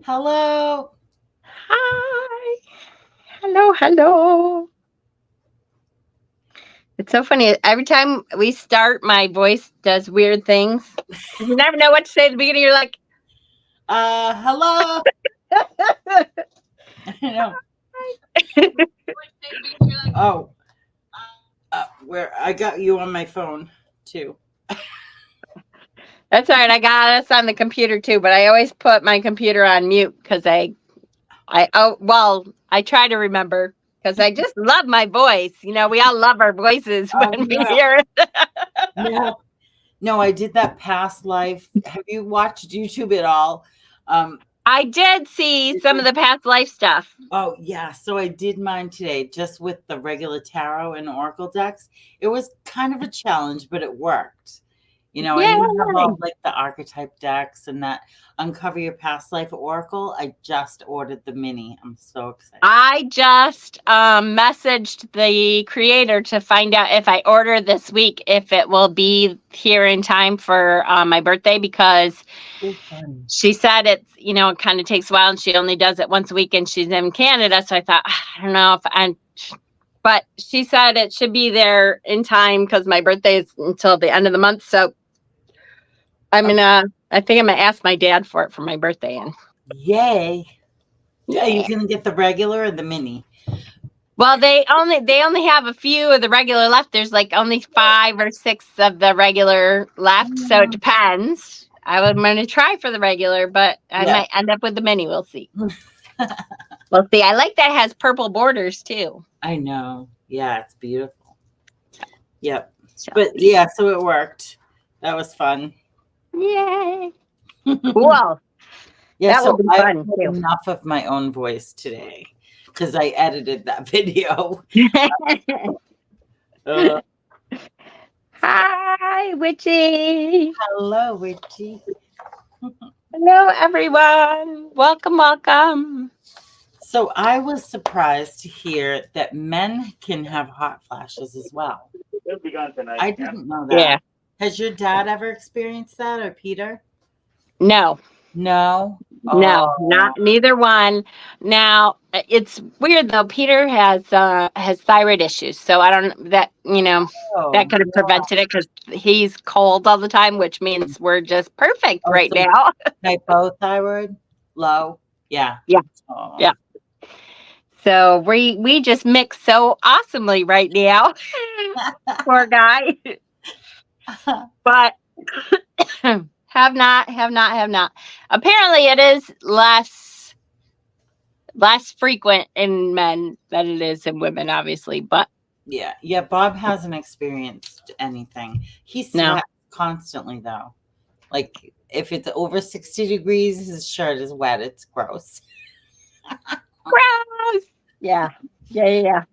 Hello. Hi. Hello, hello. It's so funny. Every time we start, my voice does weird things. 'Cause you never know what to say at the beginning. You're like, Hello. I know. Oh, where I got you on my phone too. that's all right. I got us on the computer too, but I always put my computer on mute because I try to remember because I just love my voice. We all love our voices Oh when we yeah. hear it. No, no, I did that past life. Have you watched YouTube at all? Um, I did see some of the past life stuff. oh yeah. So I did mine today, just with the regular tarot and oracle decks. It was kind of a challenge, but it worked. I Yeah. didn't have all like the archetype decks and that uncover your past life oracle. I just ordered the mini. I'm so excited. I just messaged the creator to find out if I order this week, if it will be here in time for my birthday, because Oh, fun. she said it kind of takes a while and she only does it once a week and she's in Canada. So I thought, I don't know but she said it should be there in time because my birthday is until the end of the month. So I think I'm going to ask my dad for it for my birthday. And Yay. Are you yeah. going to get the regular or the mini? Well, they only have a few of the regular left. There's like only 5 or 6 of the regular left, so it depends. I'm going to try for the regular, but I Yeah. might end up with the mini. We'll see. We'll see. I like that it has purple borders too. I know. Yeah, it's beautiful. Yep. So, But yeah, so it worked. That was fun. yay! Cool. Yeah, That will so be I fun had too. enough of my own voice today because I edited that video. Uh, Hi, Witchy. hello, Witchy. Hello, everyone. Welcome, welcome. So I was surprised to hear that men can have hot flashes as well. I didn't know Yeah. that. Has your dad ever experienced that, or Peter? No. No. No, not Oh, neither one. Now it's weird though. Peter has thyroid issues, so I don't that oh, could have yeah. prevented it because he's cold all the time, which means we're just perfect Oh, right so now. hypothyroid, low. Yeah. Yeah, Oh, yeah. So we just mix so awesomely right now. Poor guy, but have not. Apparently, it is less frequent in men than it is in women, obviously, but yeah, yeah. Bob hasn't experienced anything. He no. sweats constantly, though. Like if it's over 60 degrees, his shirt is wet. It's gross. Gross. Yeah. Yeah.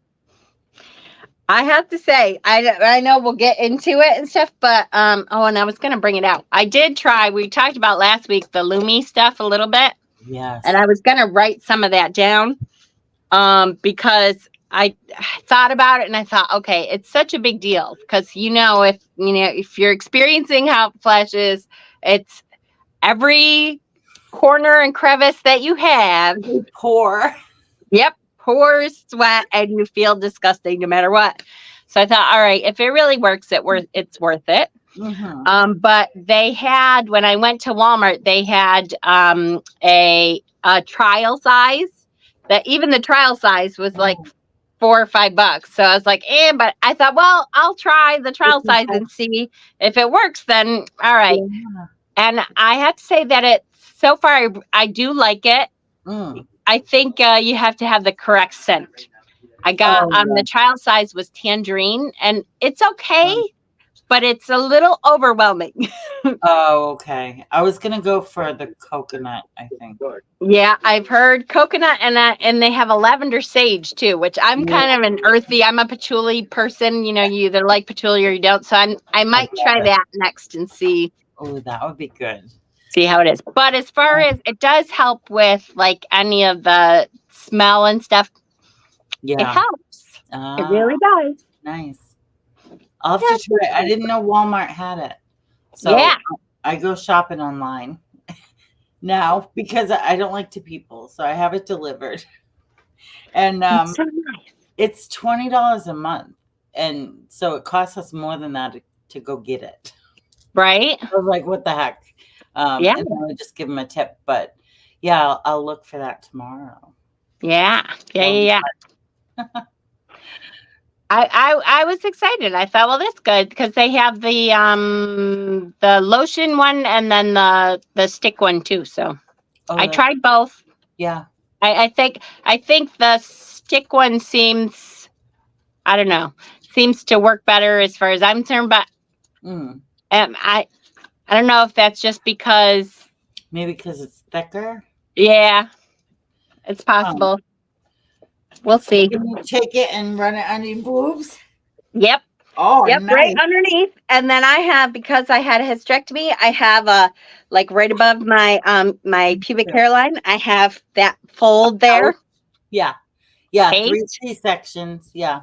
I have to say, I know we'll get into it and stuff, but and I was gonna bring it out. I did try. We talked about last week the Lumi stuff a little bit, and Yes. I was gonna write some of that down, because I thought about it and I thought, okay, it's such a big deal because if you're experiencing hot flashes, it's every corner and crevice that you have. Poor. Yep, pores, sweat, and you feel disgusting no matter what. So I thought, all right, if it really works, it's worth it. Hmm. But they had when I went to Walmart, they had a trial size that even the trial size was like $4 or $5. So I was like, but I thought, well, I'll try the trial size and see if it works. Then all right. Yeah. And I have to say that so far I do like it. Mm. I think you have to have the correct scent. I got Oh, the trial size was tangerine, and it's okay, but it's a little overwhelming. oh, okay. I was gonna go for the coconut, I think. Yeah, I've heard coconut and they have a lavender sage too, which I'm Yeah, kind of an earthy. I'm a patchouli person. You either like patchouli or you don't. So I I might love try it. that next and Oh, that would be good. see how it is. But as far as it does help with like any of the smell and stuff, it Yeah. helps. It Ah, really does. nice. I'll have Yeah. to try it. I didn't know Walmart had it. So Yeah. I go shopping online. now because I don't like to people, so I have it delivered, and It's so nice. it's $20 a month, and so it costs us more than that to go get it. Right? I was like, "What the heck?" Yeah. And then I just give them a tip, but yeah, I'll look for that tomorrow. Yeah. Yeah. That'll Yeah. be Yeah. I was excited. I thought, well, that's good because they have the lotion one and then the stick one too. So Oh, I that's tried both. yeah. I think the stick one seems, I don't know, seems to work better as far as I'm concerned. But Mm, um, I I don't know if that's just because, maybe because it's thicker. yeah, it's Um, possible. We'll so see. can you take it and run it under your boobs? Yep. Oh, Yep, right nice. underneath. And then I have, because I had a hysterectomy, I have a, like right above my pubic hairline, I have that fold Oh, there. yeah. Yeah, 3 Taped. C-sections. Yeah.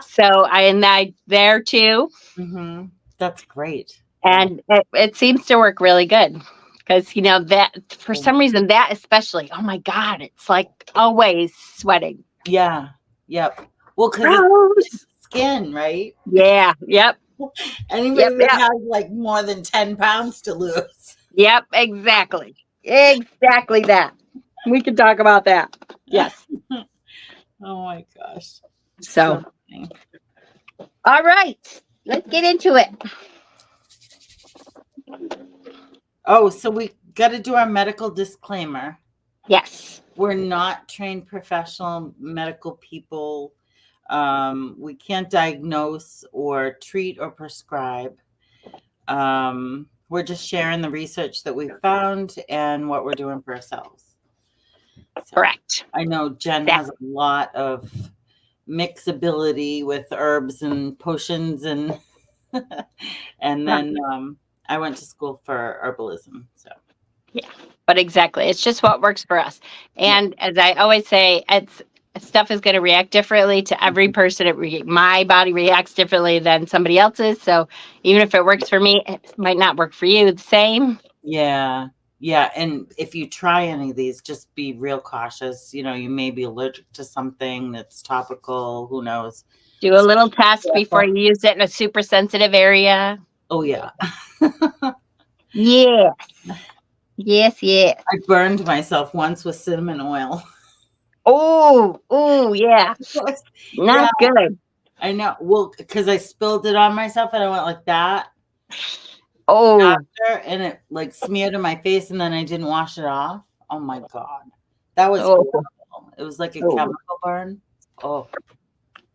So I there too. Mhm. That's great. Yeah. And it seems to work really good. Because that for Cool. some reason, that especially, oh my God, it's like always sweating. Yeah. Yep. Well, because it's Gross. skin, right? Yeah. Yep. Anybody Yep. that Yep. has like more than 10 pounds to lose. Yep. Exactly. Exactly that. We can talk about that. Yes. Oh my gosh. So, So funny. all right, let's get into it. Oh, so we got to do our medical disclaimer. Yes. We're not trained professional medical people. We can't diagnose or treat or prescribe. We're just sharing the research that we found and what we're doing for ourselves. So Correct. I know Jen That has a lot of mixability with herbs and potions and and then I went to school for herbalism. So Yeah. But exactly, it's just what works for us. yeah. And as I always say, it's stuff is going to react differently to every person. My body reacts differently than somebody else's. So even if it works for me, it might not work for you. The same. Yeah. Yeah. And if you try any of these, just be real cautious. You may be allergic to something that's topical. Who knows? Do a So little test before careful. you use it in a super sensitive area. Oh yeah. Yeah. Yes. Yes. I burned myself once with cinnamon oil. Oh. Oh. Yeah. Yeah, Not good. I know. Well, because I spilled it on myself and I went like that Oh. after and it like smeared in my face and then I didn't wash it off. Oh my God. That was Oh. horrible. It was like a Oh. chemical burn. Oh,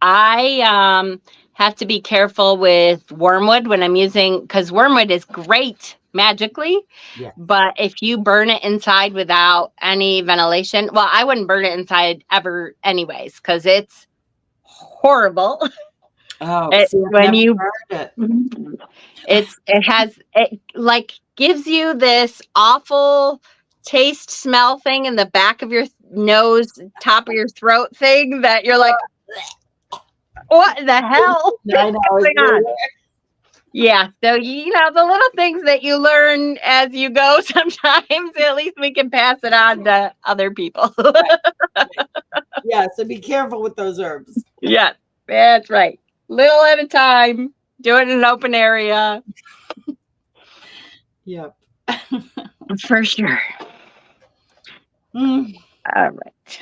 I have to be careful with wormwood when I'm using, because wormwood is great magically, yeah. but if you burn it inside without any ventilation, well, I wouldn't burn it inside ever anyways, because it's horrible. Oh, see, I've When never you burned it. it like gives you this awful taste smell thing in the back of your nose, top of your throat thing that you're like, what the hell I is know. going It's really on? Yeah. So, the little things that you learn as you go, sometimes at least we can pass it on to other people. right. Yeah, so be careful with those herbs. Yeah, that's right. Little at a time. Do it in an open area. Yep. For sure. Mm, All right.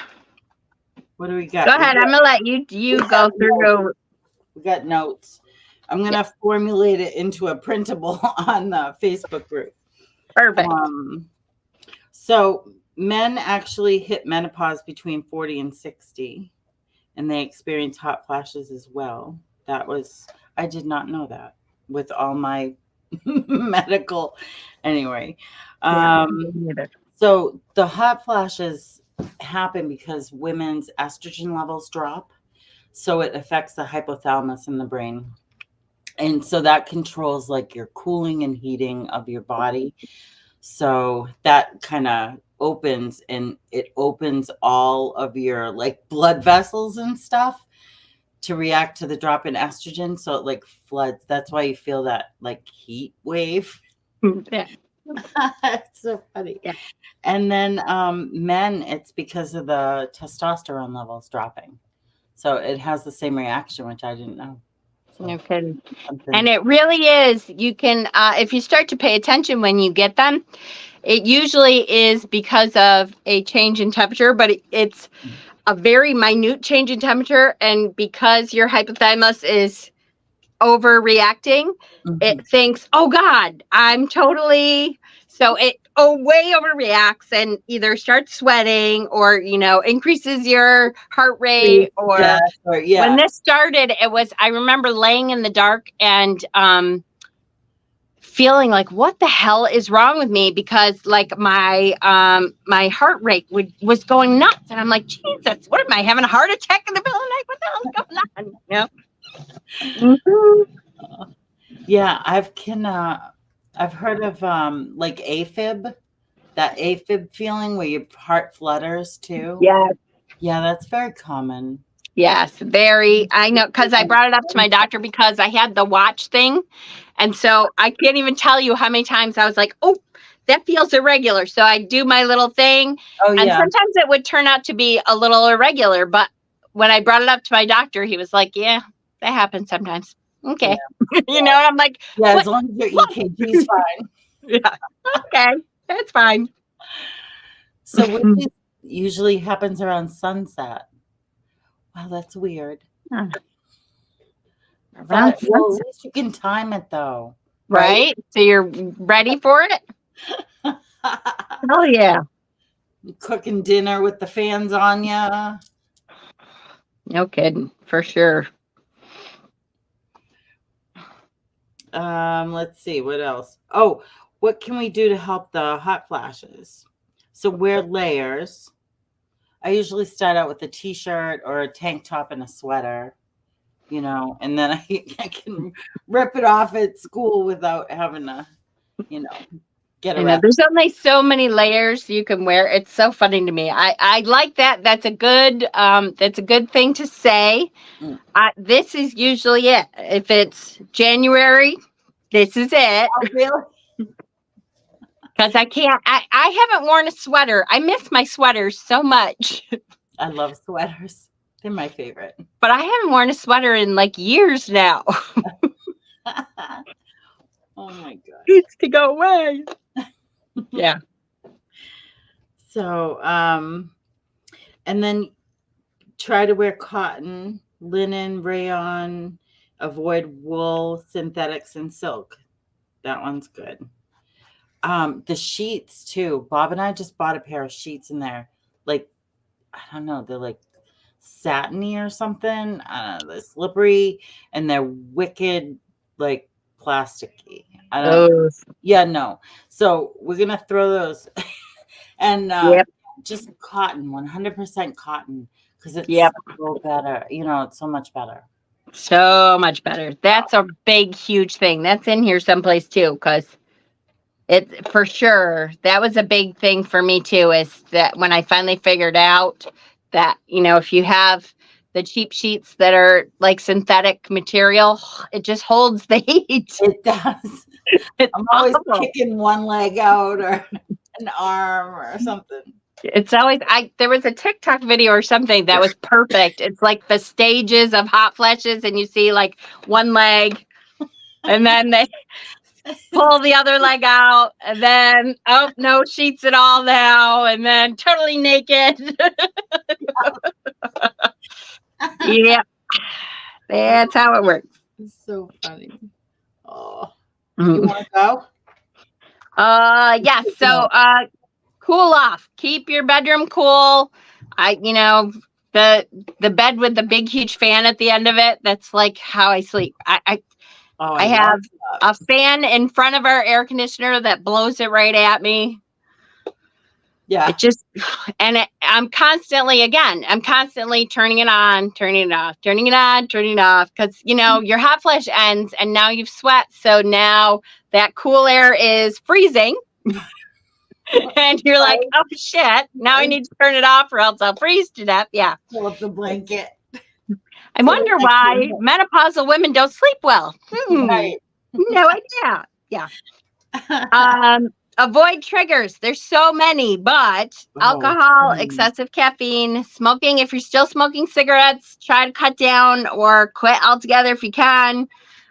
what do we got? Go ahead. I'm going to let you go through. We got notes. I'm going to formulate it into a printable on the Facebook group. Perfect. So men actually hit menopause between 40 and 60, and they experience hot flashes as well. I did not know that with all my medical. Anyway, so the hot flashes happen because women's estrogen levels drop. So it affects the hypothalamus in the brain. And so that controls like your cooling and heating of your body. So that kind of opens all of your like blood vessels and stuff to react to the drop in estrogen. So it like floods. That's why you feel that like heat wave. Yeah. It's so funny. Yeah. And then men, it's because of the testosterone levels dropping. So it has the same reaction, which I didn't know. So No kidding. something. And it really is. You can, if you start to pay attention when you get them, it usually is because of a change in temperature, but it's a very minute change in temperature. And because your hypothalamus is overreacting, it Mhm. thinks, oh God, I'm totally, so it way overreacts and either starts sweating or, increases your heart rate. Yeah, Or or when yeah. this started, I remember laying in the dark and feeling like, what the hell is wrong with me? Because like my heart rate was going nuts. And I'm like, Jesus, what am I having a heart attack in the middle of the night? What the hell's going on? Yeah, I've heard of like AFib, that AFib feeling where your heart flutters too. Yes. Yeah, that's very common. Yes, very. I know, because I brought it up to my doctor because I had the watch thing. And so I can't even tell you how many times I was like, oh, that feels irregular. So I do my little thing. Oh And yeah. sometimes it would turn out to be a little irregular. But when I brought it up to my doctor, he was like, yeah, that happens sometimes. Okay. Yeah. I'm like, Yeah, what? as long as your EKG is fine. Yeah. Okay. That's fine. So which usually happens around sunset. Wow, that's weird. Around Well, sunset. at least you can time it though, Right? So you're ready for it? Oh, yeah. Cooking dinner with the fans on ya. No kidding. For sure. Let's see what else. Oh, what can we do to help the hot flashes? So wear layers. I usually start out with a t-shirt or a tank top and a sweater, and then I can rip it off at school without having to, get I know arrested. there's only so many layers you can wear. It's so funny to me. I like that. That's a good thing to say. Mm. This is usually it. If it's January, this is it. Oh, really? Because I haven't worn a sweater. I miss my sweaters so much. I love sweaters. They're my favorite. But I haven't worn a sweater in like years now. Oh my god. Needs to go away. Yeah. So, and then try to wear cotton, linen, rayon, avoid wool, synthetics, and silk. That one's good. The sheets too. Bob and I just bought a pair of sheets and they're like, I don't know, they're like satiny or something. I don't know, they're slippery and they're wicked, like plasticky. I don't. Yeah, no. So we're gonna throw those, and just cotton, 100% cotton, because it's so better. It's so much better. So much better. That's a big, huge thing. That's in here someplace too, because it for sure. That was a big thing for me too. Is that when I finally figured out that if you have the cheap sheets that are like synthetic material, it just holds the heat. It does. I'm always kicking one leg out or an arm or something. It's always there was a TikTok video or something that was perfect. It's like the stages of hot flashes, and you see like one leg, and then they pull the other leg out, and then no sheets at all now, and then totally naked. Yeah, that's how it works. It's so funny. Oh, you want to go? Yeah. So, cool off. Keep your bedroom cool. The bed with the big huge fan at the end of it. That's like how I sleep. I have a fan in front of our air conditioner that blows it right at me. Yeah. It just, I'm constantly turning it on, turning it off, turning it on, turning it off. Because, your hot flash ends and now you've sweat. So now that cool air is freezing. And you're like, oh shit, now I need to turn it off or else I'll freeze to death. Yeah. Pull up the blanket. I wonder why menopausal women don't sleep well. Right. No idea. Yeah. avoid triggers. There's so many, but alcohol, excessive caffeine, smoking. If you're still smoking cigarettes, try to cut down or quit altogether if you can.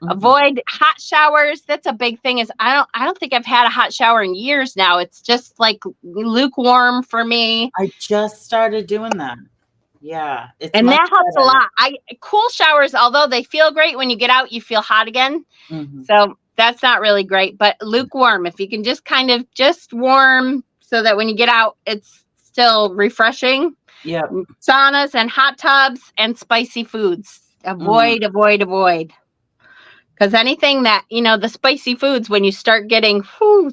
Avoid hot showers. That's a big thing. Is I don't think I've had a hot shower in years now. It's just like lukewarm for me. I just started doing that. Yeah, and that helps a lot. Cool showers, although they feel great when you get out, you feel hot again. So that's not really great, but lukewarm. If you can just kind of just warm so that when you get out, it's still refreshing. Yeah. Saunas and hot tubs and spicy foods. Avoid. Because anything that, the spicy foods, when you start getting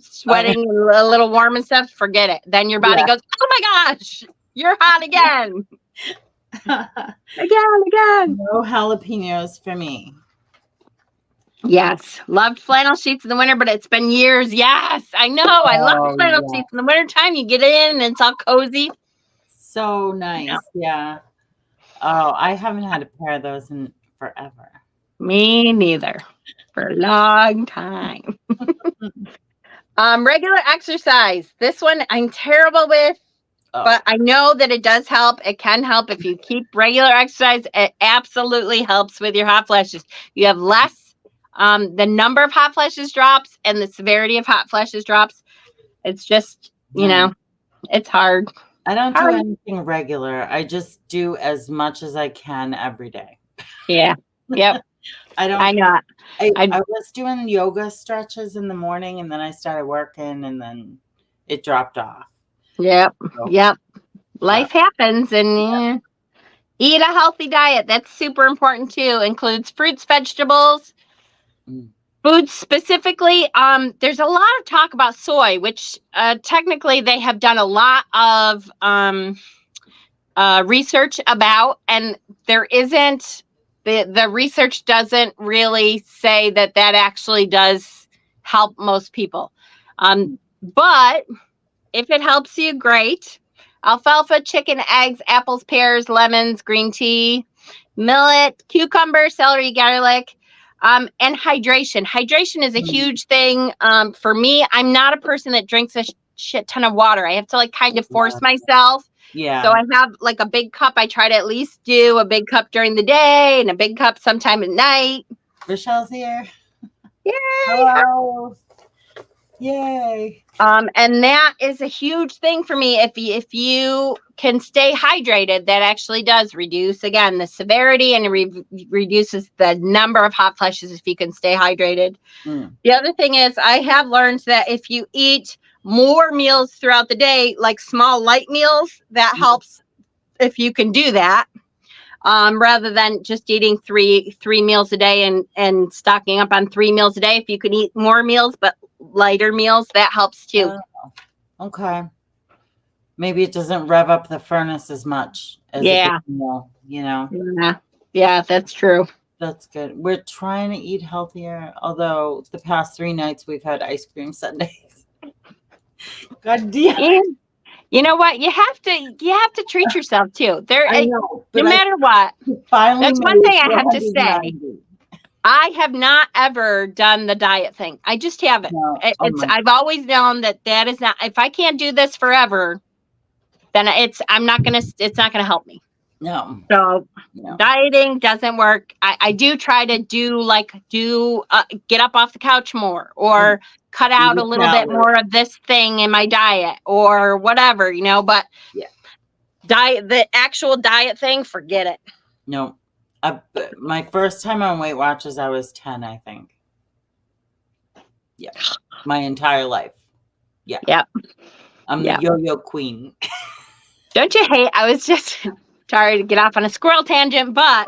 sweating a little warm and stuff, forget it. Then your body goes, oh my gosh, you're hot again. again. No jalapenos for me. Yes. Loved flannel sheets in the winter, but it's been years. Yes, I know. I love flannel sheets in the wintertime. You get in and it's all cozy. So nice. Yeah. Oh, I haven't had a pair of those in forever. Me neither. For a long time. Regular exercise. This one I'm terrible with, but I know that it does help. It can help if you keep regular exercise. It absolutely helps with your hot flashes. You have less, the number of hot flashes drops and the severity of hot flashes drops. It's just, it's hard. I don't do anything regular. I just do as much as I can every day. Yeah. Yep. I know. I was doing yoga stretches in the morning and then I started working and then it dropped off. Yep. Life happens and eat a healthy diet. That's super important too. Includes fruits, vegetables, foods specifically. There's a lot of talk about soy, which technically they have done a lot of research about, and there isn't. The research doesn't really say that actually does help most people. But if it helps you, great. Alfalfa, chicken, eggs, apples, pears, lemons, green tea, millet, cucumber, celery, garlic, and hydration. Hydration is a huge thing. For me, I'm not a person that drinks a shit ton of water. I have to kind of force myself. Yeah. So I have a big cup. I try to at least do a big cup during the day and a big cup sometime at night. Michelle's here. Yay! Hello. Yay. And that is a huge thing for me. If you can stay hydrated, that actually does reduce, again, the severity and reduces the number of hot flashes if you can stay hydrated. The other thing is I have learned that if you eat more meals throughout the day, like small light meals, that helps if you can do that, rather than just eating three meals a day and stocking up on 3 meals a day. If you can eat more meals but lighter meals, that helps too. Okay. Maybe it doesn't rev up the furnace as much as a big meal, Yeah, that's true. That's good. We're trying to eat healthier, although the past 3 nights we've had ice cream sundaes. God damn. You know what? You have to treat yourself too. No matter what. That's one thing I have to say. I have not ever done the diet thing. I just haven't. No. I've always known that is not. If I can't do this forever, then it's not gonna help me. No. So dieting doesn't work. I do try to get up off the couch more, or cut out a little bit more of this thing in my diet or whatever, but the actual diet thing, forget it. No. My first time on Weight Watchers, I was 10, I think. Yeah. My entire life. Yeah. Yep. I'm the yo-yo queen. Don't you hate? I was just sorry to get off on a squirrel tangent, but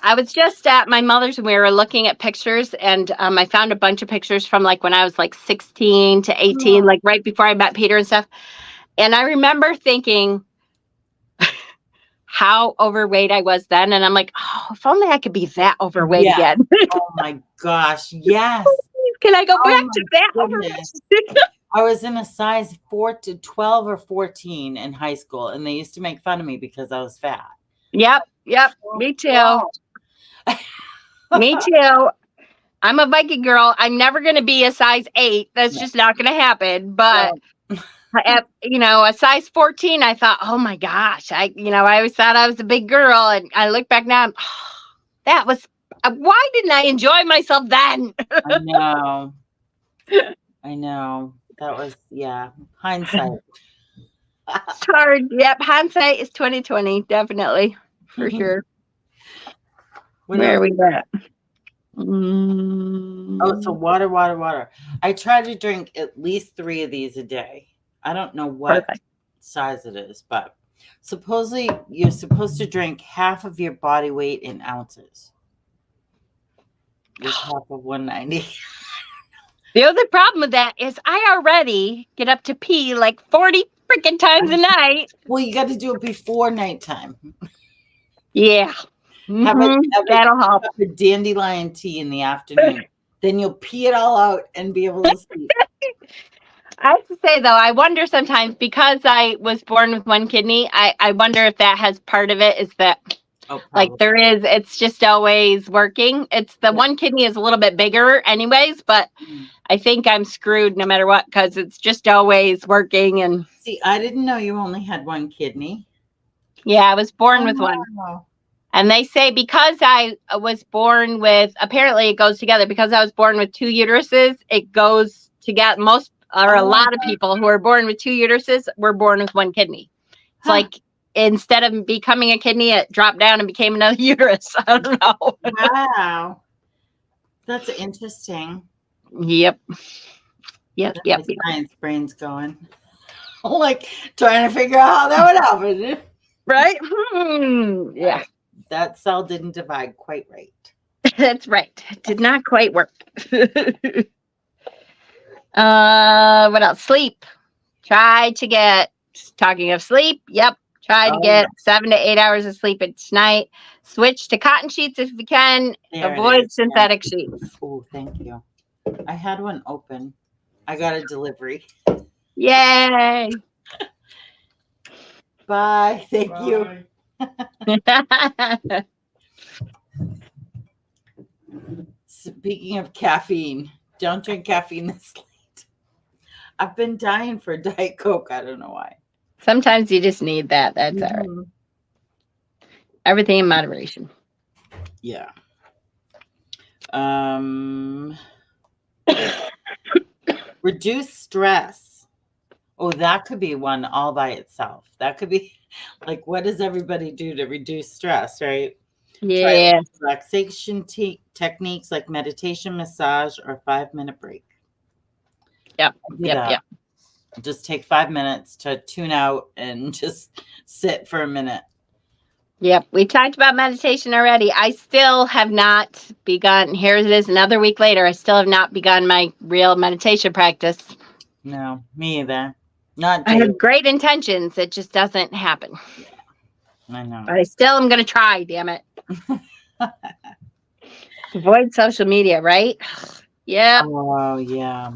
I was just at my mother's and we were looking at pictures, and I found a bunch of pictures from when I was 16 to 18, right before I met Peter and stuff. And I remember thinking how overweight I was then. And I'm like, oh, if only I could be that overweight again. Oh my gosh. Yes. Can I go back to that overweight? I was in a size 12 or 14 in high school, and they used to make fun of me because I was fat. Yep. Me too. Me too. I'm a Viking girl. I'm never going to be a size 8. That's just not going to happen. But at, a size 14, I thought, oh my gosh, I always thought I was a big girl. And I look back now, that was, why didn't I enjoy myself then? I know. That was, hindsight. It's hard. Yep. Hindsight is 2020. Definitely. For sure. Where are we at? Oh, so water. I try to drink at least 3 of these a day. I don't know what size it is, but supposedly you're supposed to drink half of your body weight in ounces. Just half of 190. The other problem with that is I already get up to pee like 40 freaking times a night. Well, you got to do it before nighttime. Yeah. That'll help. A dandelion tea in the afternoon. Then you'll pee it all out and be able to sleep. I have to say, though, I wonder sometimes, because I was born with one kidney, I wonder if that has part of it, is that, it's just always working. It's the one kidney is a little bit bigger anyways, but I think I'm screwed no matter what, because it's just always working. And see, I didn't know you only had one kidney. Yeah, I was born with one. And they say because I was born with, apparently it goes together, because I was born with 2 uteruses, it goes together. A lot of people who are born with 2 uteruses were born with one kidney. It's like instead of becoming a kidney, it dropped down and became another uterus. I don't know. Wow. That's interesting. Yep. My science brain's going. Like trying to figure out how that would happen. Right? Yeah. That cell didn't divide quite right. That's right. It did not quite work. What else? Sleep. Try to get, talking of sleep, try to get 7 to 8 hours of sleep each night. Switch to cotton sheets if you can. Avoid synthetic sheets. Oh, thank you. I had one open. I got a delivery. Yay. Bye. Thank you. Speaking of caffeine, don't drink caffeine this late. I've been dying for a Diet Coke. I don't know why. Sometimes you just need that. That's all right. Everything in moderation. Yeah. Reduce stress. Oh, that could be one all by itself. That could be like, what does everybody do to reduce stress, right? Yeah. Relaxation techniques like meditation, massage, or 5-minute break. Yep. Just take 5 minutes to tune out and just sit for a minute. Yep. We talked about meditation already. I still have not begun. Here it is another week later. I still have not begun my real meditation practice. No, me either. Not I have great intentions. It just doesn't happen. Yeah, I know. But I still am going to try, damn it. Avoid social media, right? Yeah. Oh, yeah.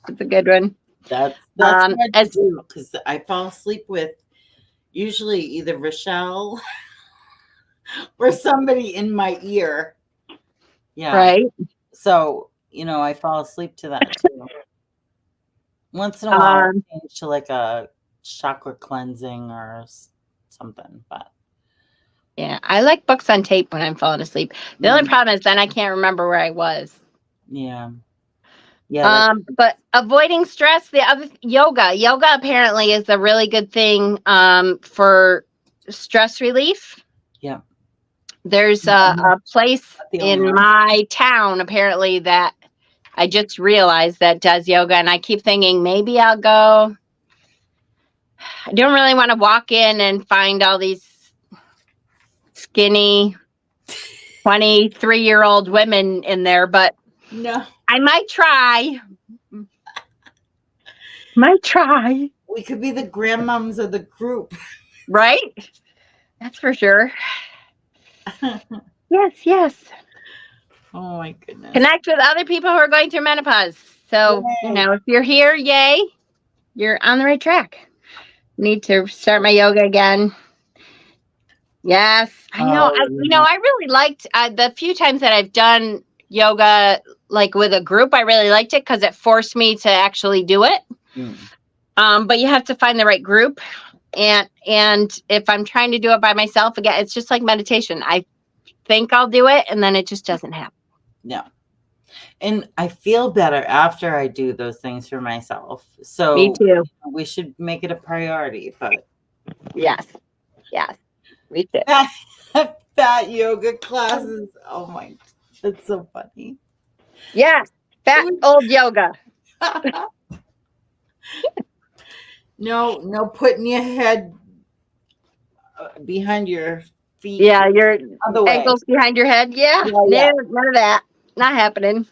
That's a good one. That's hard to do because I fall asleep with usually either Rochelle or somebody in my ear. Yeah. Right. So, I fall asleep to that too. Once in a while, I change to like a chakra cleansing or something, but. Yeah, I like books on tape when I'm falling asleep. The only problem is then I can't remember where I was. Yeah. Yeah. But avoiding stress, the other yoga apparently is a really good thing for stress relief. Yeah. There's a place in my town apparently that I just realized that does yoga, and I keep thinking maybe I'll go. I don't really want to walk in and find all these skinny 23-year-old women in there, but no, I might try. We could be the grandmoms of the group. Right? That's for sure. Yes. Oh my goodness. Connect with other people who are going through menopause. So, if you're here, yay, you're on the right track. Need to start my yoga again. Yes, I know. I really liked the few times that I've done yoga like with a group. I really liked it because it forced me to actually do it. But you have to find the right group. And if I'm trying to do it by myself, again, it's just like meditation. I think I'll do it, and then it just doesn't happen. No. And I feel better after I do those things for myself. So Me too. We should make it a priority. But Yes, me too. Fat yoga classes. Oh my, that's so funny. Yes, fat old yoga. No, putting your head behind your feet. Yeah, your other ankles behind your head. Yeah. No, none of that. Not happening.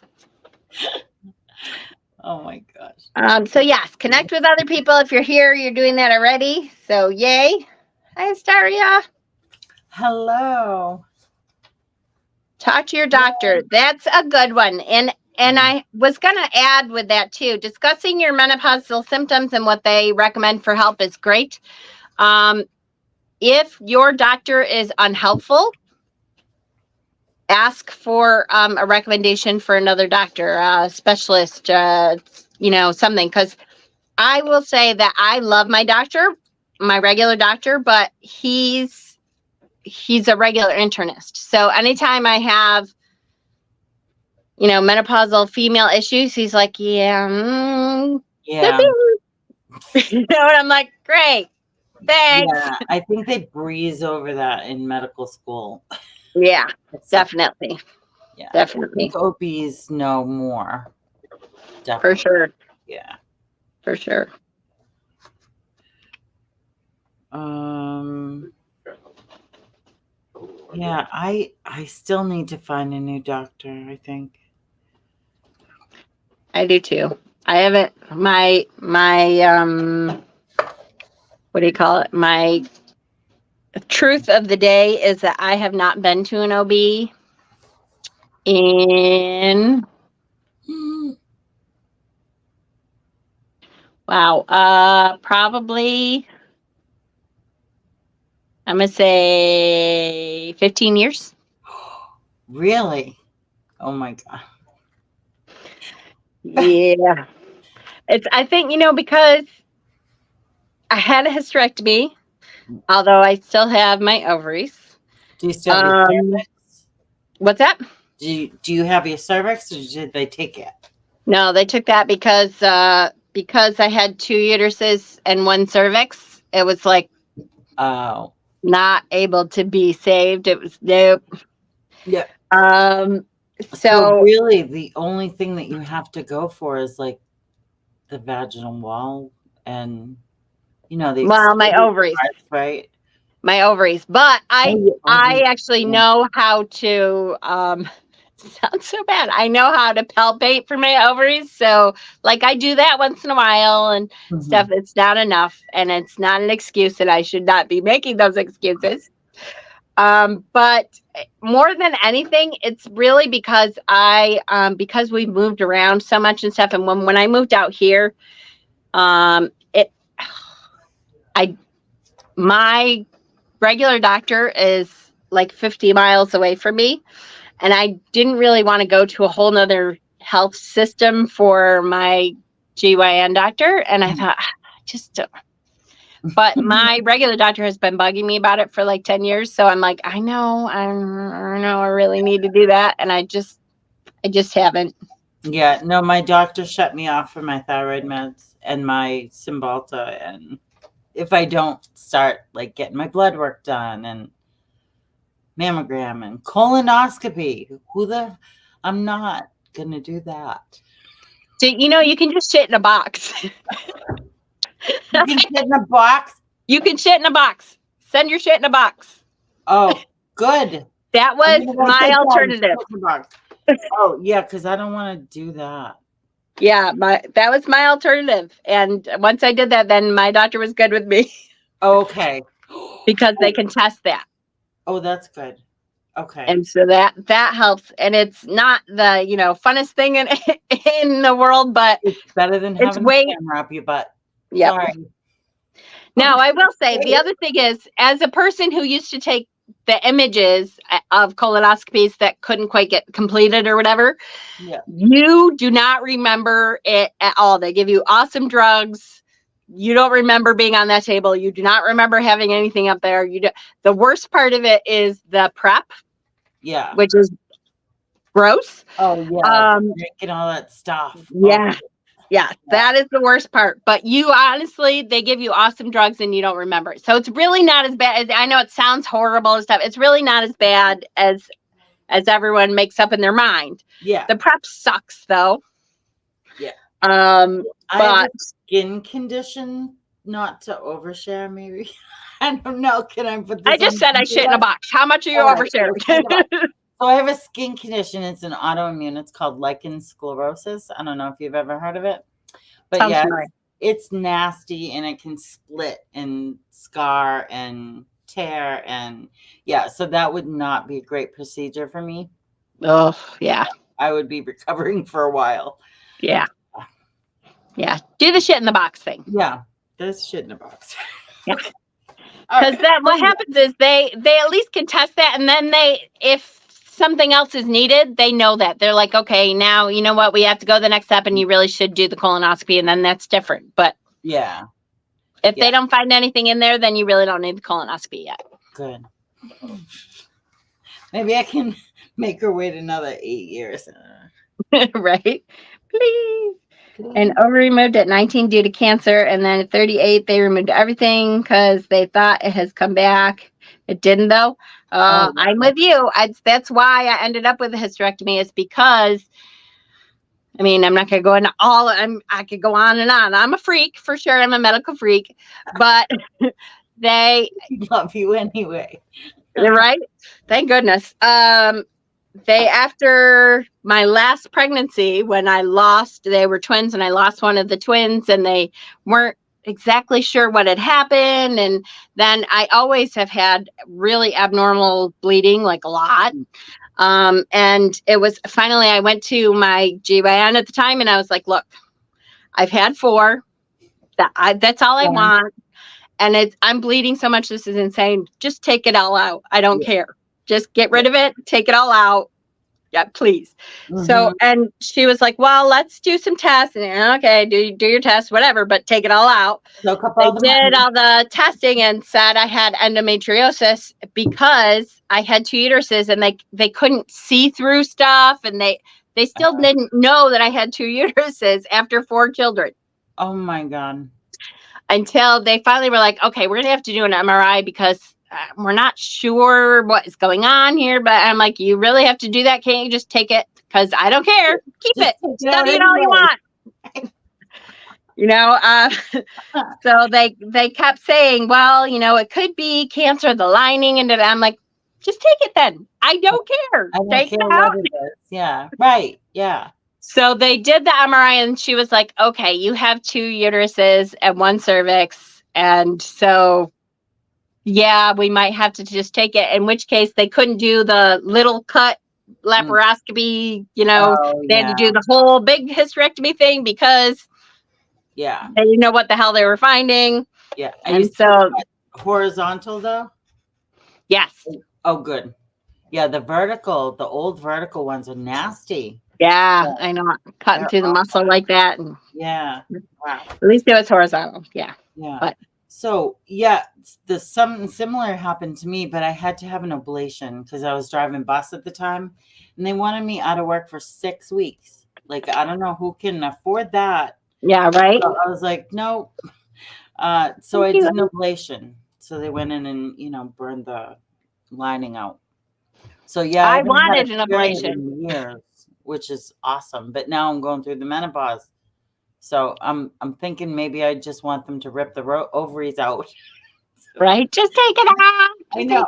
Oh my gosh. So yes, connect with other people. If you're here, you're doing that already. So yay. Hi, Astaria. Hello. Talk to your doctor. That's a good one. And I was going to add with that too. Discussing your menopausal symptoms and what they recommend for help is great. If your doctor is unhelpful, ask for a recommendation for another doctor, a specialist, something. Because I will say that I love my doctor, my regular doctor, but he's a regular internist. So anytime I have, menopausal female issues, he's like, yeah. And I'm like, great, thanks. Yeah, I think they breeze over that in medical school. Yeah, definitely. Yeah, definitely. OBs know more. Definitely. For sure. Yeah, for sure. Yeah, I still need to find a new doctor, I think. I do too. I haven't my what do you call it? My truth of the day is that I have not been to an OB in probably I'm gonna say 15 years. Really? Oh my God. Yeah. I think, because I had a hysterectomy, although I still have my ovaries. Do you still have your cervix? What's that? Do you have your cervix, or did they take it? No, they took that because I had 2 uteruses and 1 cervix. It was like not able to be saved. It was nope. Yeah. So really, the only thing that you have to go for is like the vaginal wall and my ovaries, right? My ovaries, but I actually know how to. Sounds so bad. I know how to palpate for my ovaries, so like I do that once in a while and stuff. It's not enough, and it's not an excuse, and I should not be making those excuses. But more than anything, it's really because because we've moved around so much and stuff. And when I moved out here, my regular doctor is like 50 miles away from me. And I didn't really want to go to a whole nother health system for my GYN doctor. And I thought, just don't. But my regular doctor has been bugging me about it for like 10 years. So I'm like, I know, I really need to do that. And I just haven't. Yeah, no, my doctor shut me off for my thyroid meds and my Cymbalta. And if I don't start like getting my blood work done and mammogram and colonoscopy, I'm not going to do that. So, you can just shit in a box. You can shit in a box? You can shit in a box. Send your shit in a box. Oh, good. That was my alternative. Oh, yeah, because I don't want to do that. Yeah, that was my alternative. And once I did that, then my doctor was good with me. Okay. Because they can test that. Oh, that's good. Okay. And so that helps. And it's not the, funnest thing in the world, but it's better than having a camera up your butt. Yeah. Now, I will say the other thing is, as a person who used to take the images of colonoscopies that couldn't quite get completed or whatever, Yeah. you do not remember it at all. They give you awesome drugs. You don't remember being on that table. You do not remember having anything up there. The worst part of it is the prep, Yeah. which is gross. Oh yeah. Drinking all that stuff. Yeah. Oh. Yeah, that is the worst part. But you honestly, they give you awesome drugs and you don't remember it. So it's really not as bad. I know it sounds horrible and stuff. It's really not as bad as everyone makes up in their mind. Yeah. The prep sucks though. Yeah. I have a skin condition, not to overshare maybe. I don't know. Can I put this I just said I shit in a box. How much are you oversharing? So I have a skin condition. It's an autoimmune. It's called lichen sclerosis. I don't know if you've ever heard of it. But Sounds yeah, familiar. it's nasty and it can split and scar and tear. And yeah, so that would not be a great procedure for me. Oh, yeah. I would be recovering for a while. Yeah. Yeah. Do the shit in the box thing. Yeah. There's shit in a box. Yeah. Because what happens is they at least can test that, and then if something else is needed, they know that. They're like, okay, now you know what, we have to go the next step, and you really should do the colonoscopy, and then that's different. But yeah, if they don't find anything in there, then you really don't need the colonoscopy yet. Good. Maybe I can make her wait another 8 years. Right? Please. And over removed at 19 due to cancer, and then at 38 they removed everything because they thought it has come back. It didn't though. I'm with you. That's why I ended up with a hysterectomy. Is because, I mean, I'm not gonna go into all. I could go on and on. I'm a freak for sure. I'm a medical freak, but they love you anyway. Right? Thank goodness. After my last pregnancy, when they were twins and I lost one of the twins and they weren't exactly sure what had happened. And then I always have had really abnormal bleeding, like a lot. And it was finally, I went to my GYN at the time and I was like, look, I've had 4. That's all I want. And I'm bleeding so much. This is insane. Just take it all out. I don't care. Just get rid of it. Take it all out. Yeah, please. Mm-hmm. So, and she was like, well, let's do some tests. And okay, do your tests, whatever, but take it all out. They did all the testing and said I had endometriosis because I had 2 uteruses and they couldn't see through stuff. And they still didn't know that I had 2 uteruses after 4 children. Oh my God. Until they finally were like, okay, we're going to have to do an MRI because we're not sure what is going on here. But I'm like, you really have to do that? Can't you just take it? Because I don't care. Keep it. Study it all you want. You know, so they kept saying, well, you know, it could be cancer, the lining. And I'm like, just take it then. I don't care. Take it out. Yeah, right. Yeah. So they did the MRI and she was like, okay, you have 2 uteruses and 1 cervix. And so, yeah, we might have to just take it, in which case they couldn't do the little cut laparoscopy, you know, they had to do the whole big hysterectomy thing because they didn't know what the hell they were finding. Yeah. And so horizontal though? Yes. Oh, good. Yeah, the old vertical ones are nasty. Yeah, I know. Cutting through the muscle like that. And wow. At least it was horizontal. Yeah. Yeah. But so something similar happened to me, but I had to have an ablation because I was driving bus at the time, and they wanted me out of work for 6 weeks. Like, I don't know who can afford that. Yeah, right. So I was like, no. So I did an ablation. So they went in and burned the lining out. So yeah, I wanted an ablation years, which is awesome. But now I'm going through the menopause, so I'm thinking maybe I just want them to rip the ovaries out. Right, just take it out. I know.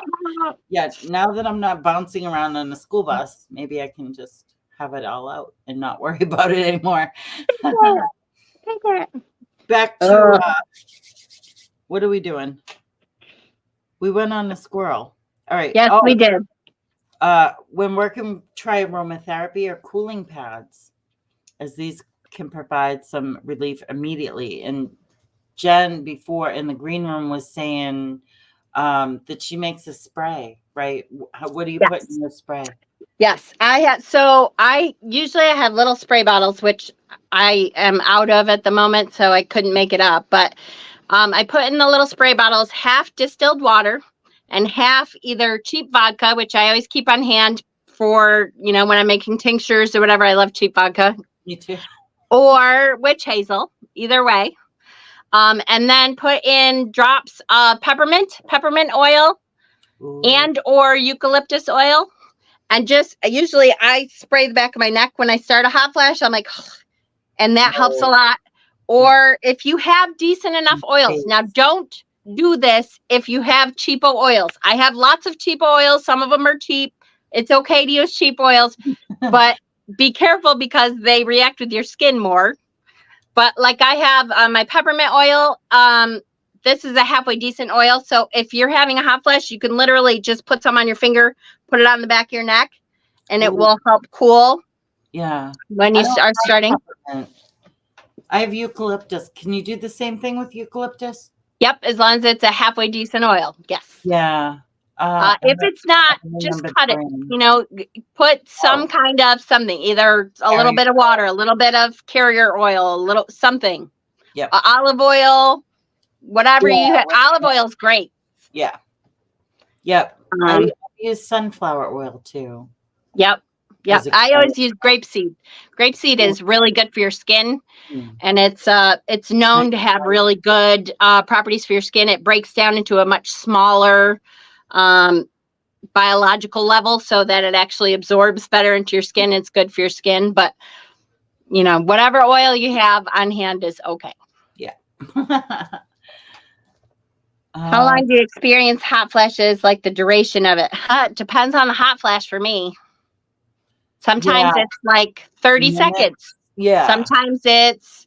Yeah, now that I'm not bouncing around on a school bus, maybe I can just have it all out and not worry about it anymore. Take it. Back to what are we doing? We went on the squirrel. All right. Yes, we did. When working, try aromatherapy or cooling pads, as these can provide some relief immediately. And Jen, before in the green room, was saying that she makes a spray, right? What do you put Yes. in the spray? Yes, I usually I have little spray bottles, which I am out of at the moment, so I couldn't make it up. But I put in the little spray bottles half distilled water and half either cheap vodka, which I always keep on hand for, when I'm making tinctures or whatever. I love cheap vodka, Me too. or witch hazel, either way. And then put in drops of peppermint oil, Ooh. and or eucalyptus oil. And just usually I spray the back of my neck when I start a hot flash. I'm like, and that helps a lot. Or if you have decent enough oils. Now, don't do this if you have cheapo oils. I have lots of cheapo oils. Some of them are cheap. It's okay to use cheap oils, but be careful because they react with your skin more. But like I have my peppermint oil. This is a halfway decent oil. So if you're having a hot flash, you can literally just put some on your finger, put it on the back of your neck, and it will help cool. Yeah. When you are starting. I have eucalyptus. Can you do the same thing with eucalyptus? Yep, as long as it's a halfway decent oil. Yes. Yeah. If it's not, just cut it. Put some kind of something, either a little bit of water, a little bit of carrier oil, a little something. Yep. Olive oil, whatever you have. Olive oil is great. Yeah. Yep. I use sunflower oil too. Yep. Yep. I always use grapeseed. Grapeseed is really good for your skin. And it's known to have really good properties for your skin. It breaks down into a much smaller biological level so that it actually absorbs better into your skin. It's good for your skin. But, whatever oil you have on hand is okay. Yeah. How long do you experience hot flashes? Like the duration of it? It depends on the hot flash for me. Sometimes it's like 30 seconds. Yeah. Sometimes it's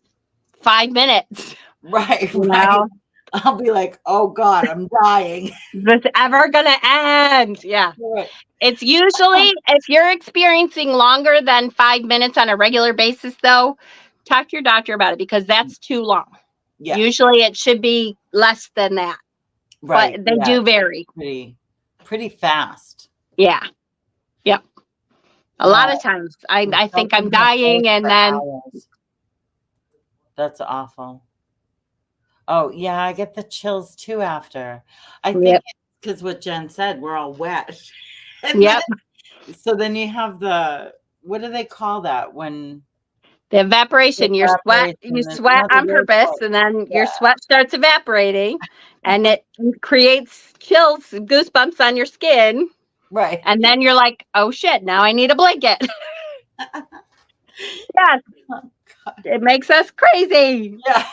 5 minutes. Right. Right. I'll be like, oh God, I'm dying. Is this ever going to end? Yeah. Right. It's usually, if you're experiencing longer than 5 minutes on a regular basis, though, talk to your doctor about it because that's too long. Yeah. Usually it should be less than that. Right. But they do vary. Pretty fast. Yeah. Yep. A lot of times I think I'm dying and then. That's awful. Oh, yeah, I get the chills too after. I think it's because what Jen said, we're all wet. Yep. So then you have what do they call that when? The evaporation. You sweat on purpose, and then your sweat starts evaporating, and it creates chills, goosebumps on your skin. Right. And then you're like, oh shit, now I need a blanket. Yes. Oh, it makes us crazy. Yeah.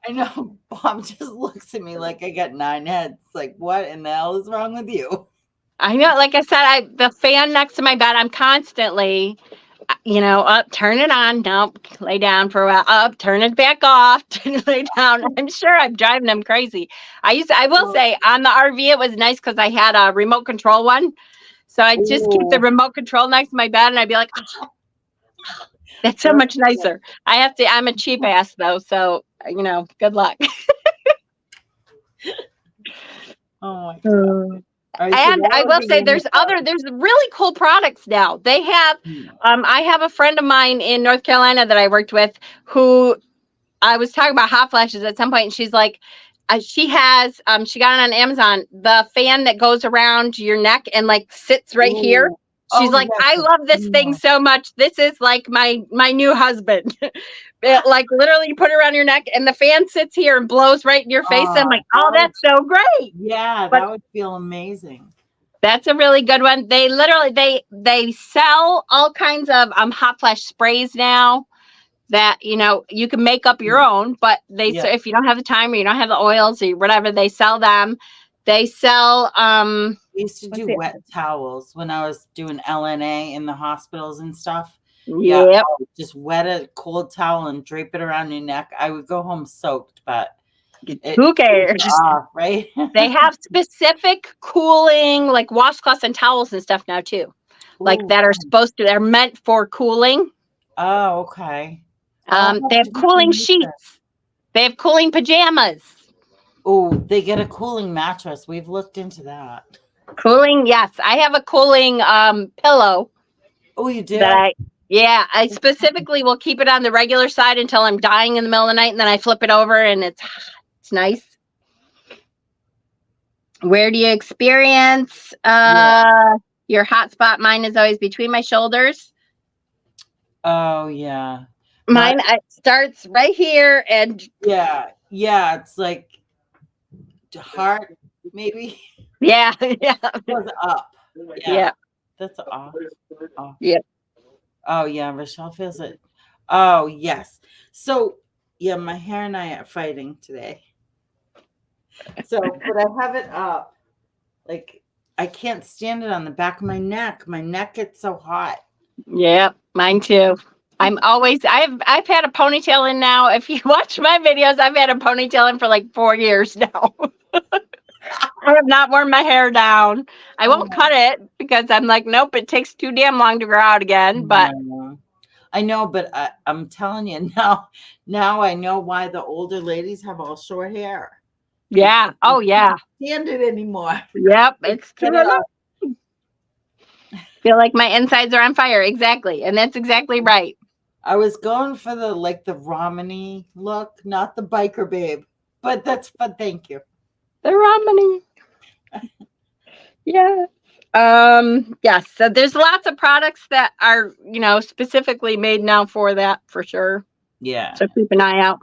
I know. Bob just looks at me like I got 9 heads. Like, what in the hell is wrong with you? I know. Like I said, the fan next to my bed, I'm constantly, up, turn it on. Nope. Lay down for a while. Up, turn it back off. Lay down. I'm sure I'm driving them crazy. I will say on the RV, it was nice because I had a remote control one. So I just keep the remote control next to my bed and I'd be like, oh, that's so much nicer. I'm a cheap ass though. So, good luck. Oh my God. And I will say there's really cool products now. They have, I have a friend of mine in North Carolina that I worked with who I was talking about hot flashes at some point. And she's like, she got it on Amazon, the fan that goes around your neck and like sits right here. She's like, I love this thing so much. This is like my new husband. Like literally you put it around your neck and the fan sits here and blows right in your face. I'm like, that's so great. Yeah, that would feel amazing. That's a really good one. They literally, they sell all kinds of hot flash sprays now that, you can make up your own, but if you don't have the time or you don't have the oils or whatever, they sell them. They sell, I used to do wet towels when I was doing LNA in the hospitals and stuff. Yep. Yeah, just wet a cold towel and drape it around your neck. I would go home soaked, but who cares? Right? They have specific cooling, like washcloths and towels and stuff now too. Like that are they're meant for cooling. Oh, okay. They have cooling sheets. They have cooling pajamas. Oh, they get a cooling mattress. We've looked into that. Cooling, yes. I have a cooling pillow Oh, you do? that I specifically will keep it on the regular side until I'm dying in the middle of the night, and then I flip it over and it's nice. Where do you experience your hot spot? Mine is always between my shoulders. Oh, yeah. Mine it starts right here and yeah, it's like heart, maybe. yeah. Goes up. Yeah. That's off. Yep. Oh, yeah, Rochelle feels it. Oh, yes. So, yeah, my hair and I are fighting today. So, but I have it up. Like, I can't stand it on the back of my neck. My neck gets so hot. Yep, mine too. I've had a ponytail in now. If you watch my videos, I've had a ponytail in for like 4 years now. I have not worn my hair down. I won't cut it because I'm like, nope, it takes too damn long to grow out again. But I know, but I'm telling you now I know why the older ladies have all short hair. Yeah. Oh, yeah. Can't stand it anymore. Yep. It's too much. Feel like my insides are on fire. Exactly. And that's exactly right. I was going for the Romney look, not the biker babe. But thank you. The Romney. Yeah. Yes. So there's lots of products that are, specifically made now for that for sure. Yeah. So keep an eye out.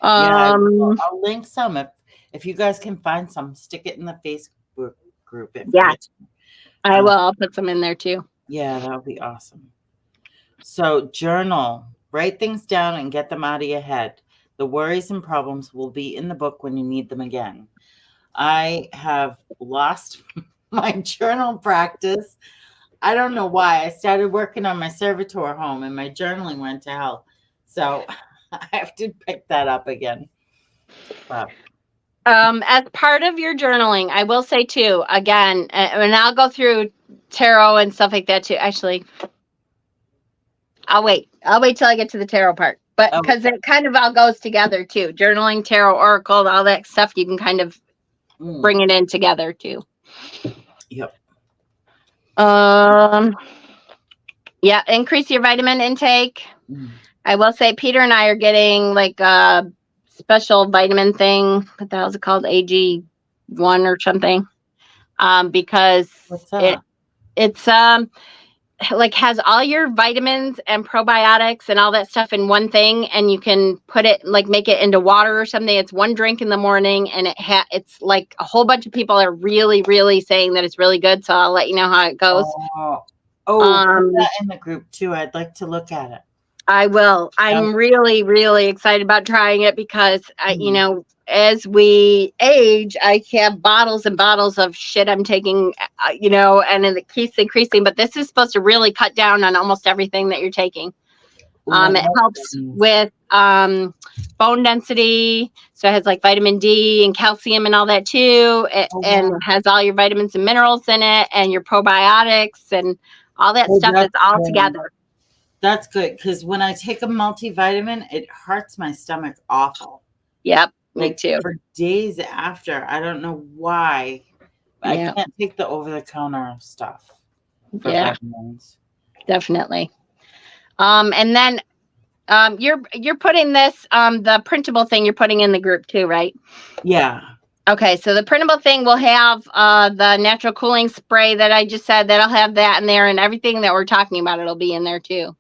I'll link some if you guys can find some. Stick it in the Facebook group. I will. I'll put some in there too. Yeah, that would be awesome. So journal, write things down and get them out of your head. The worries and problems will be in the book when you need them again. I have lost my journal practice. I don't know why. I started working on my servitor home and my journaling went to hell. So I have to pick that up again. Wow. As part of your journaling, I will say too, again, and I'll go through tarot and stuff like that too. Actually, I'll wait till I get to the tarot part, but because it kind of all goes together too. Journaling, tarot, oracle, all that stuff, you can kind of bring it in together too. Yep. Yeah, increase your vitamin intake. I will say Peter and I are getting like a special vitamin thing. What the hell is it called? AG1 or something. Because it's like has all your vitamins and probiotics and all that stuff in one thing, and you can put it like make it into water or something. It's one drink in the morning, and it's like a whole bunch of people are really, really saying that it's really good. So I'll let you know how it goes. Put that in the group too. I'd like to look at it. I will. I'm really, really excited about trying it because as we age, I have bottles and bottles of shit I'm taking, and it keeps increasing. But this is supposed to really cut down on almost everything that you're taking. It helps with bone density. So it has like vitamin D and calcium and all that too. And it has all your vitamins and minerals in it and your probiotics and all that stuff is all together. That's good because when I take a multivitamin, it hurts my stomach awful. Yep, me too. For days after, I don't know why. I can't take the over-the-counter stuff for vitamins. Definitely. And then you're putting this the printable thing you're putting in the group too, right? Yeah. Okay, so the printable thing will have the natural cooling spray that I just said. That'll have that in there, and everything that we're talking about, it'll be in there too.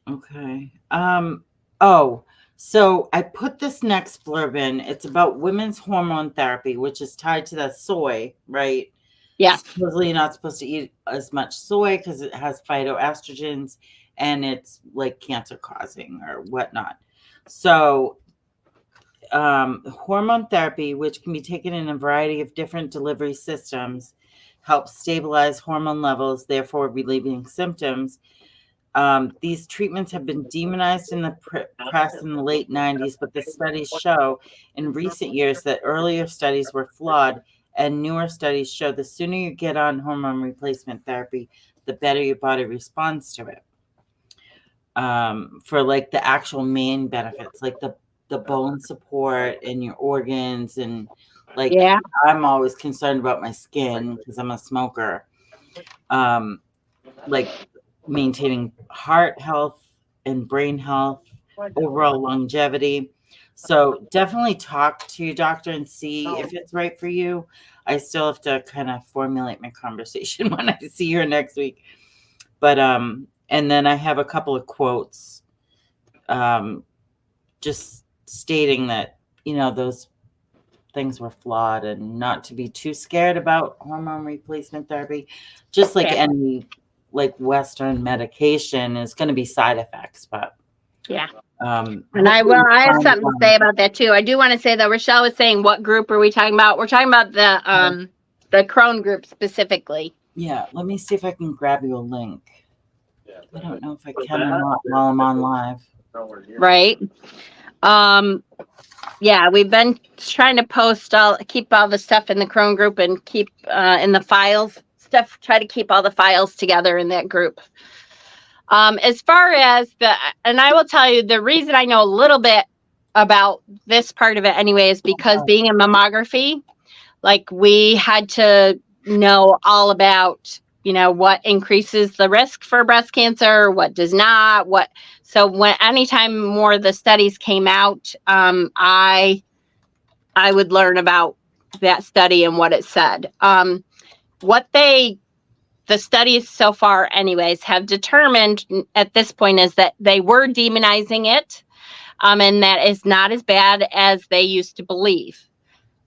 Okay. So I put this next blurb in. It's about women's hormone therapy, which is tied to the soy, right? Yeah. Supposedly you're not supposed to eat as much soy because it has phytoestrogens and it's like cancer causing or whatnot. So hormone therapy, which can be taken in a variety of different delivery systems, helps stabilize hormone levels, therefore relieving symptoms. These treatments have been demonized in the press in the late 90s, but the studies show in recent years that earlier studies were flawed, and newer studies show the sooner you get on hormone replacement therapy, the better your body responds to it. For like the actual main benefits, like the the bone support and your organs, and like Yeah. I'm always concerned about my skin because I'm a smoker. Like maintaining heart health and brain health, overall longevity. So definitely talk to your doctor and see if it's right for you. I still have to kind of formulate my conversation when I see her next week. But and then I have a couple of quotes just stating that, those things were flawed and not to be too scared about hormone replacement therapy. Just like Yeah. any like Western medication is going to be side effects, but Yeah. And hopefully I have find something to one. say about that too. I do want to say that Rochelle was saying, what group are we talking about? We're talking about the Crohn group specifically. Yeah, let me see if I can grab you a link. I don't know if I can or not while I'm on live. Right. Yeah, we've been trying to keep all the stuff in the Crohn group and keep in the files stuff, try to keep all the files together in that group. As far as and I will tell you, the reason I know a little bit about this part of it anyway is because being in mammography, like we had to know all about, what increases the risk for breast cancer, what does not, so anytime more of the studies came out, I would learn about that study and what it said. The studies so far anyways have determined at this point is that they were demonizing it, and that is not as bad as they used to believe.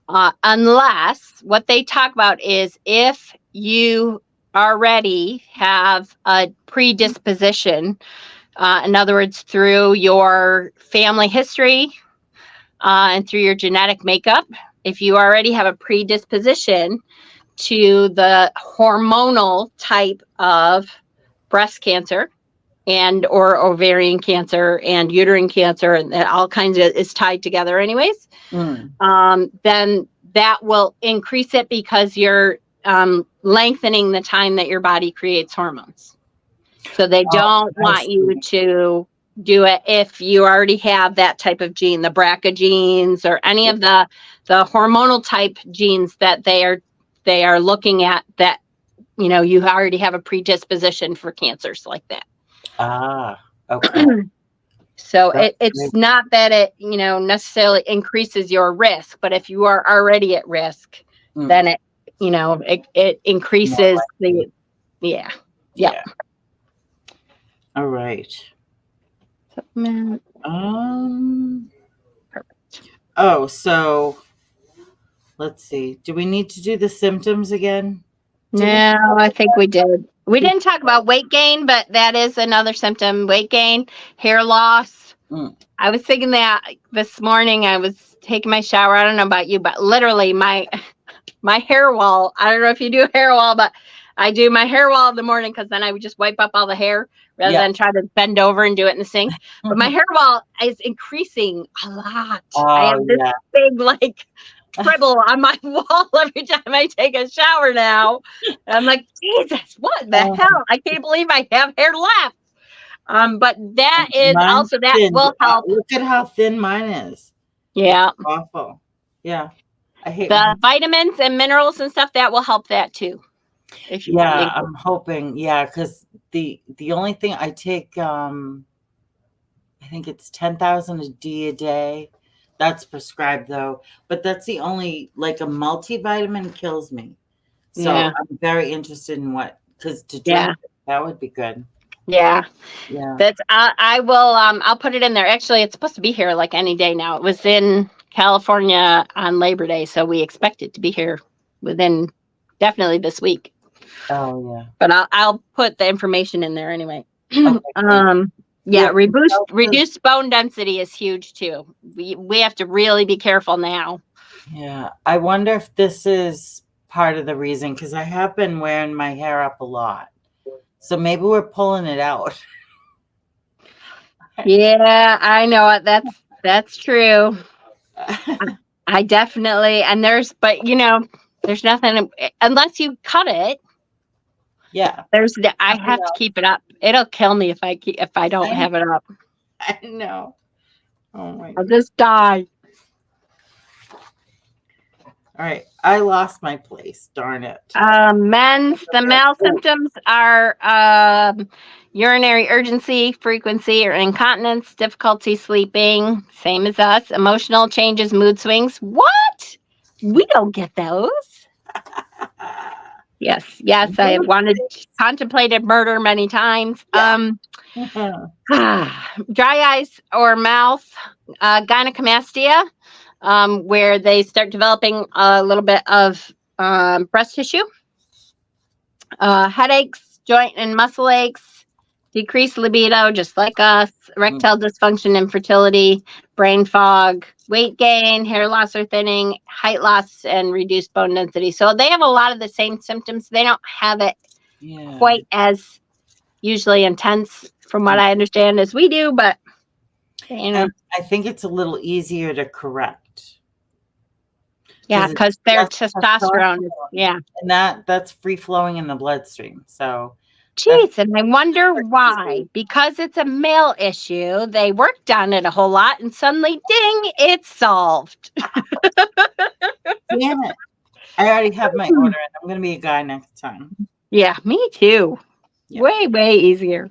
Unless what they talk about is if you already have a predisposition, in other words, through your family history and through your genetic makeup, if you already have a predisposition to the hormonal type of breast cancer and or ovarian cancer and uterine cancer, and all kinds of is tied together anyways, then that will increase it because you're lengthening the time that your body creates hormones. So they don't want you to do it if you already have that type of gene, the BRCA genes or any of the hormonal type genes that they are looking at, that you already have a predisposition for cancers like that. Okay. So it's not that it necessarily increases your risk, but if you are already at risk, then it increases the yeah. All right. Oh, so let's see. Do we need to do the symptoms again? No, I think we did. We didn't talk about weight gain, but that is another symptom. Weight gain, hair loss. I was thinking that this morning. I was taking my shower. I don't know about you, but literally my hair wall. I don't know if you do hair wall, but I do my hair wall in the morning because then I would just wipe up all the hair rather than try to bend over and do it in the sink. But my hair wall is increasing a lot. I have this big tribble on my wall every time I take a shower now. And I'm like, Jesus, what the hell? I can't believe I have hair left. But that is Mine's also that thin. will help. Look at how thin mine is. Yeah. It's awful. Yeah. I hate the vitamins and minerals and stuff that will help that too. I'm hoping. Yeah, because the only thing I take, I think it's 10,000 a day. That's prescribed though, but that's the only, like a multivitamin kills me. So I'm very interested in because to drink it, that would be good. Yeah. That's I will I'll put it in there. Actually, it's supposed to be here like any day now. It was in California on Labor Day, so we expect it to be here within definitely this week. Oh yeah. But I'll put the information in there anyway. Okay. Reduced bone density is huge too. We have to really be careful now. Yeah. I wonder if this is part of the reason, because I have been wearing my hair up a lot. So maybe we're pulling it out. Yeah, I know it. That's true. I definitely, and there's nothing unless you cut it. Yeah. I have to keep it up. It'll kill me if I don't have it up. I know. Oh my I'll God. just die. All right. I lost my place. Darn it. The male Oh, symptoms are urinary urgency, frequency, or incontinence, difficulty sleeping, same as us, emotional changes, mood swings. What? We don't get those. Yes, I have contemplated murder many times. yeah. Dry eyes or mouth, gynecomastia, where they start developing a little bit of breast tissue, headaches, joint and muscle aches, decreased libido, just like us, erectile dysfunction, infertility, brain fog, weight gain, hair loss or thinning, height loss, and reduced bone density. So they have a lot of the same symptoms. They don't have it quite as usually intense, from what I understand, as we do, but And I think it's a little easier to correct. Yeah, because their testosterone is, and that's free flowing in the bloodstream. So, geez, and I wonder why. Because it's a male issue, they worked on it a whole lot, and suddenly, ding, it's solved. Damn it! I already have my order, and I'm going to be a guy next time. Yeah, me too. Yeah. Way easier.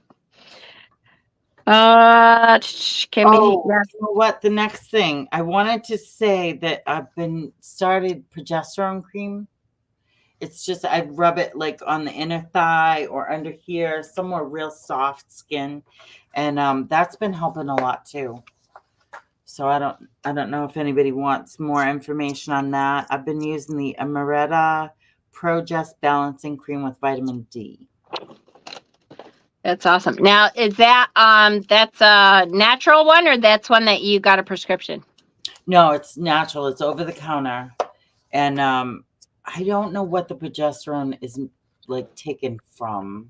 You know what? The next thing I wanted to say that I've been started progesterone cream. It's just I rub it like on the inner thigh or under here, somewhere real soft skin, and that's been helping a lot too. So I don't know if anybody wants more information on that. I've been using the Amaretta Progest Balancing Cream with vitamin D. That's awesome. Now, is that that's a natural one, or that's one that you got a prescription? No, it's natural. It's over the counter, and I don't know what the progesterone is like taken from.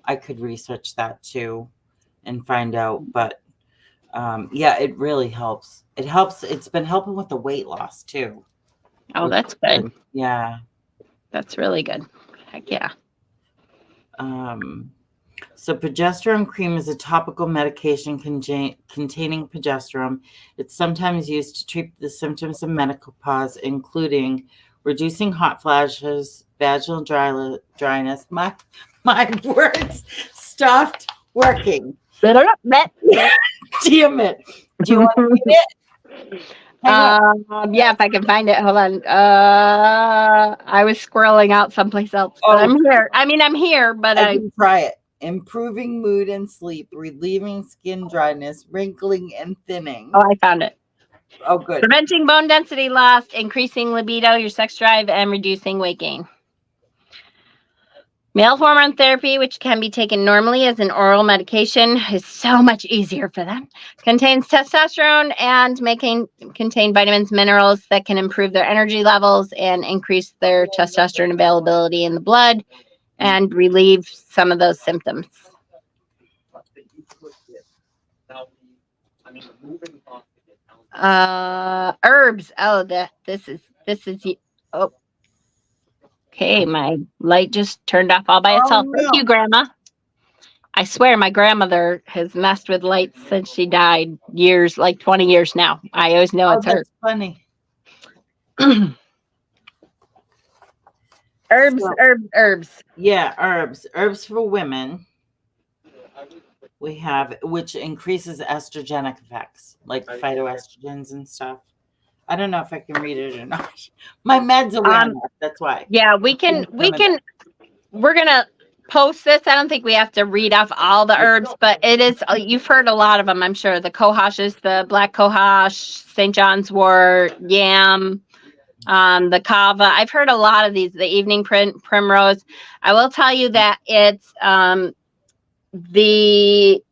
I could research that too and find out, but yeah, it really helps. It helps. It's been helping with the weight loss too. Oh, that's good. Yeah, that's really good. Heck yeah. So progesterone cream is a topical medication containing progesterone. It's sometimes used to treat the symptoms of menopause, including reducing hot flashes, vaginal dryness. My words stopped working. Damn it. Do you want to read it? Yeah, if I can find it. Hold on. I was scrolling out someplace else, but I'm here. I mean, I'm here, but I can try it. Improving mood and sleep, relieving skin dryness, wrinkling and thinning. Oh, I found it. Oh, good. Preventing bone density loss, increasing libido, your sex drive, and reducing weight gain. Male hormone therapy, which can be taken normally as an oral medication, is so much easier for them. Contains testosterone and contain vitamins, minerals that can improve their energy levels and increase their testosterone availability in the blood and relieve some of those symptoms. Herbs. Oh, this is. Oh. Okay, my light just turned off all by itself. Oh, no. Thank you, Grandma. I swear my grandmother has messed with lights since she died years, like 20 years now. I always know it's her. That's funny. Herbs. Yeah, herbs. Herbs for women. We have, which increases estrogenic effects, like phytoestrogens and stuff. I don't know if I can read it or not. My meds are that's why. Yeah, we're gonna post this. I don't think we have to read off all the herbs, but it is, you've heard a lot of them, I'm sure. The cohosh, the black cohosh, St. John's wort, yam, the kava. I've heard a lot of these, the evening primrose. I will tell you that it's the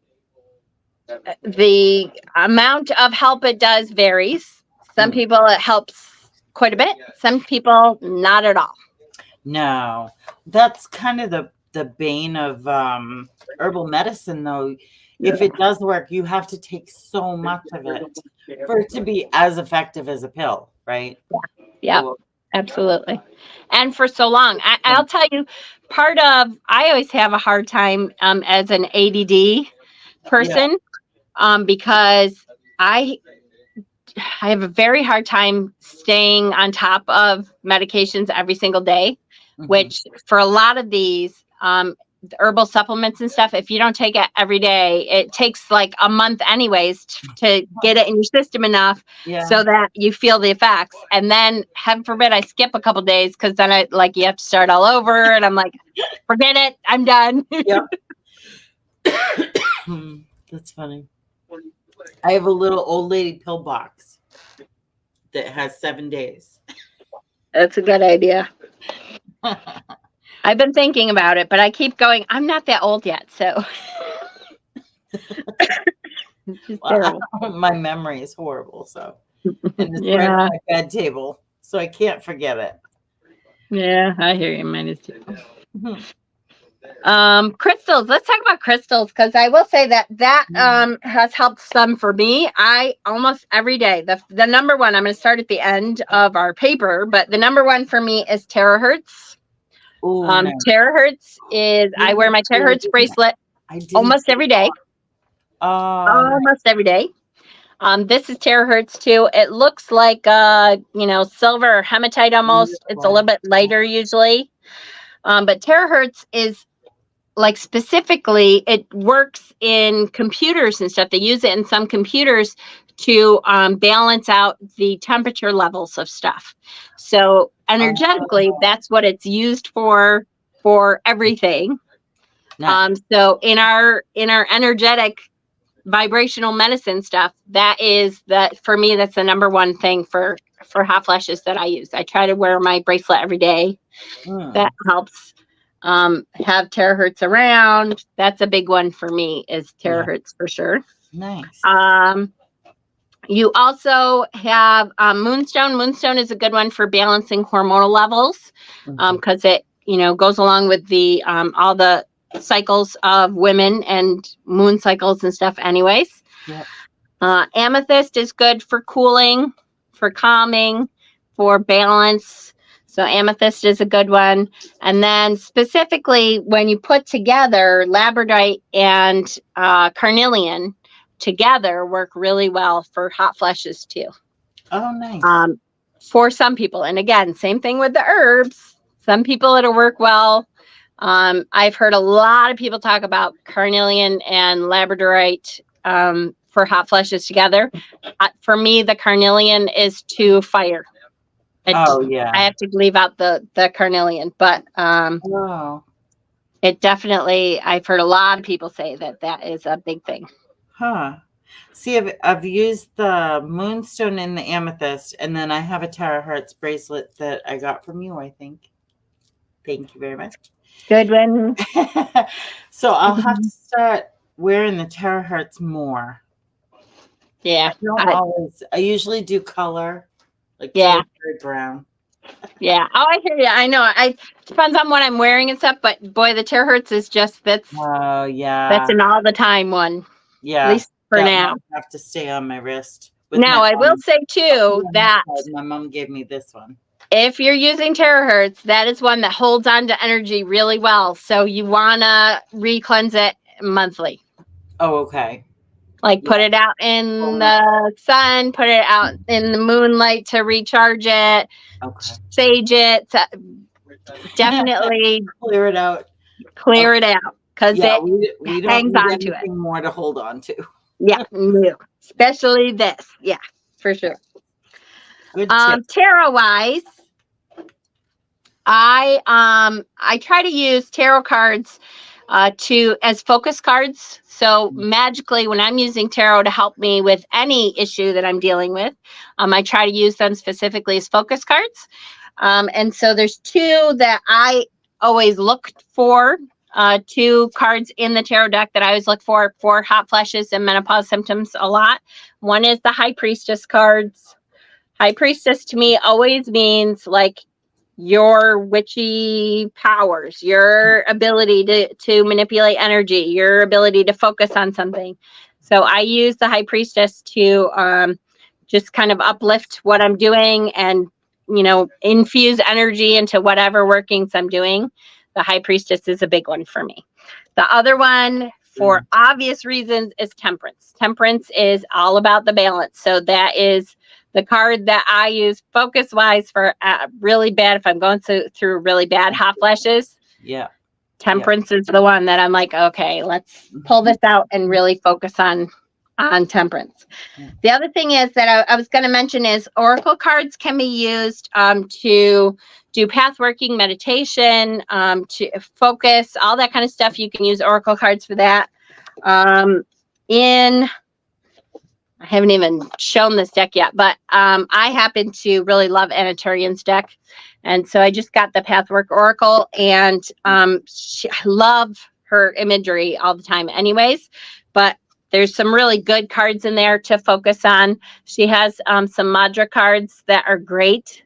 amount of help it does varies. Some people it helps quite a bit. Some people not at all. No, that's kind of the bane of herbal medicine, though. If it does work, you have to take so much of it for it to be as effective as a pill, right? Yeah, absolutely. And for so long, I'll tell you, I always have a hard time as an ADD person because I have a very hard time staying on top of medications every single day, which for a lot of these the herbal supplements and stuff, if you don't take it every day, it takes like a month anyways to get it in your system enough so that you feel the effects. And then heaven forbid I skip a couple days because then I like you have to start all over and I'm like, forget it, I'm done. Yep. That's funny. I have a little old lady pill box that has 7 days. That's a good idea. I've been thinking about it, but I keep going. I'm not that old yet, so. Well, my memory is horrible, so. And it's right on my bed table, so I can't forget it. Yeah, I hear you. Mine is too. Crystals. Let's talk about crystals because I will say that has helped some for me. I almost every day. The number one. I'm going to start at the end of our paper, but the number one for me is terahertz. Ooh, nice. Terahertz is I wear my terahertz bracelet almost every day. Almost every day. This is terahertz too. It looks like silver or hematite almost. It's a little bit lighter usually. But terahertz is like specifically it works in computers and stuff. They use it in some computers to balance out the temperature levels of stuff. So energetically, that's what it's used for everything. Nice. So in our energetic vibrational medicine stuff, for me, that's the number one thing for hot flashes that I use. I try to wear my bracelet every day. That helps. Have terahertz around. That's a big one for me is terahertz for sure. Nice. You also have moonstone. Moonstone is a good one for balancing hormonal levels because it goes along with the all the cycles of women and moon cycles and stuff anyways. Yep. Amethyst is good for cooling, for calming, for balance. So amethyst is a good one. And then specifically when you put together labradorite and carnelian together work really well for hot flashes too. Oh, nice. For some people. And again, same thing with the herbs. Some people it'll work well. I've heard a lot of people talk about carnelian and labradorite for hot flashes together. For me, the carnelian is too fire. I have to leave out the carnelian, but it definitely, I've heard a lot of people say that is a big thing. Huh. See, I've used the moonstone and the amethyst, and then I have a terahertz bracelet that I got from you, I think. Thank you very much. Good one. So I'll have to start wearing the terahertz more. Yeah. I usually do color, like very brown. Yeah. Oh, I hear you. I know. It depends on what I'm wearing and stuff, but boy, the terahertz is just that's an all the time one. Yeah. At least for now. I have to stay on my wrist. Now I will say too that my mom gave me this one. If you're using terahertz, that is one that holds on to energy really well. So you want to re-cleanse it monthly. Oh, okay. Like put it out in the sun, put it out in the moonlight to recharge it, sage it, definitely clear it out. Clear it out because we don't hangs need on to it. More to hold on to. Yeah, especially this. Yeah, for sure. Good tip. Tarot wise, I try to use tarot cards as focus cards. So magically, when I'm using tarot to help me with any issue that I'm dealing with, I try to use them specifically as focus cards. And so there's two that I always look for, two cards in the tarot deck that I always look for hot flashes and menopause symptoms a lot. One is the High Priestess cards. High Priestess to me always means like your witchy powers, your ability to manipulate energy, your ability to focus on something. So I use the High Priestess to just kind of uplift what I'm doing and, infuse energy into whatever workings I'm doing. The High Priestess is a big one for me. The other one for obvious reasons, is temperance. Temperance is all about the balance. So that is the card that I use focus wise for really bad. If I'm going through really bad hot flashes, Yeah. temperance is the one that I'm like, okay, let's pull this out and really focus on temperance. Yeah. The other thing is that I was going to mention is oracle cards can be used to do path working, meditation, to focus, all that kind of stuff. You can use oracle cards for that. I haven't even shown this deck yet, but I happen to really love Anatarian's deck. And so I just got the Pathwork Oracle, and I love her imagery all the time anyways, but there's some really good cards in there to focus on. She has some Madra cards that are great.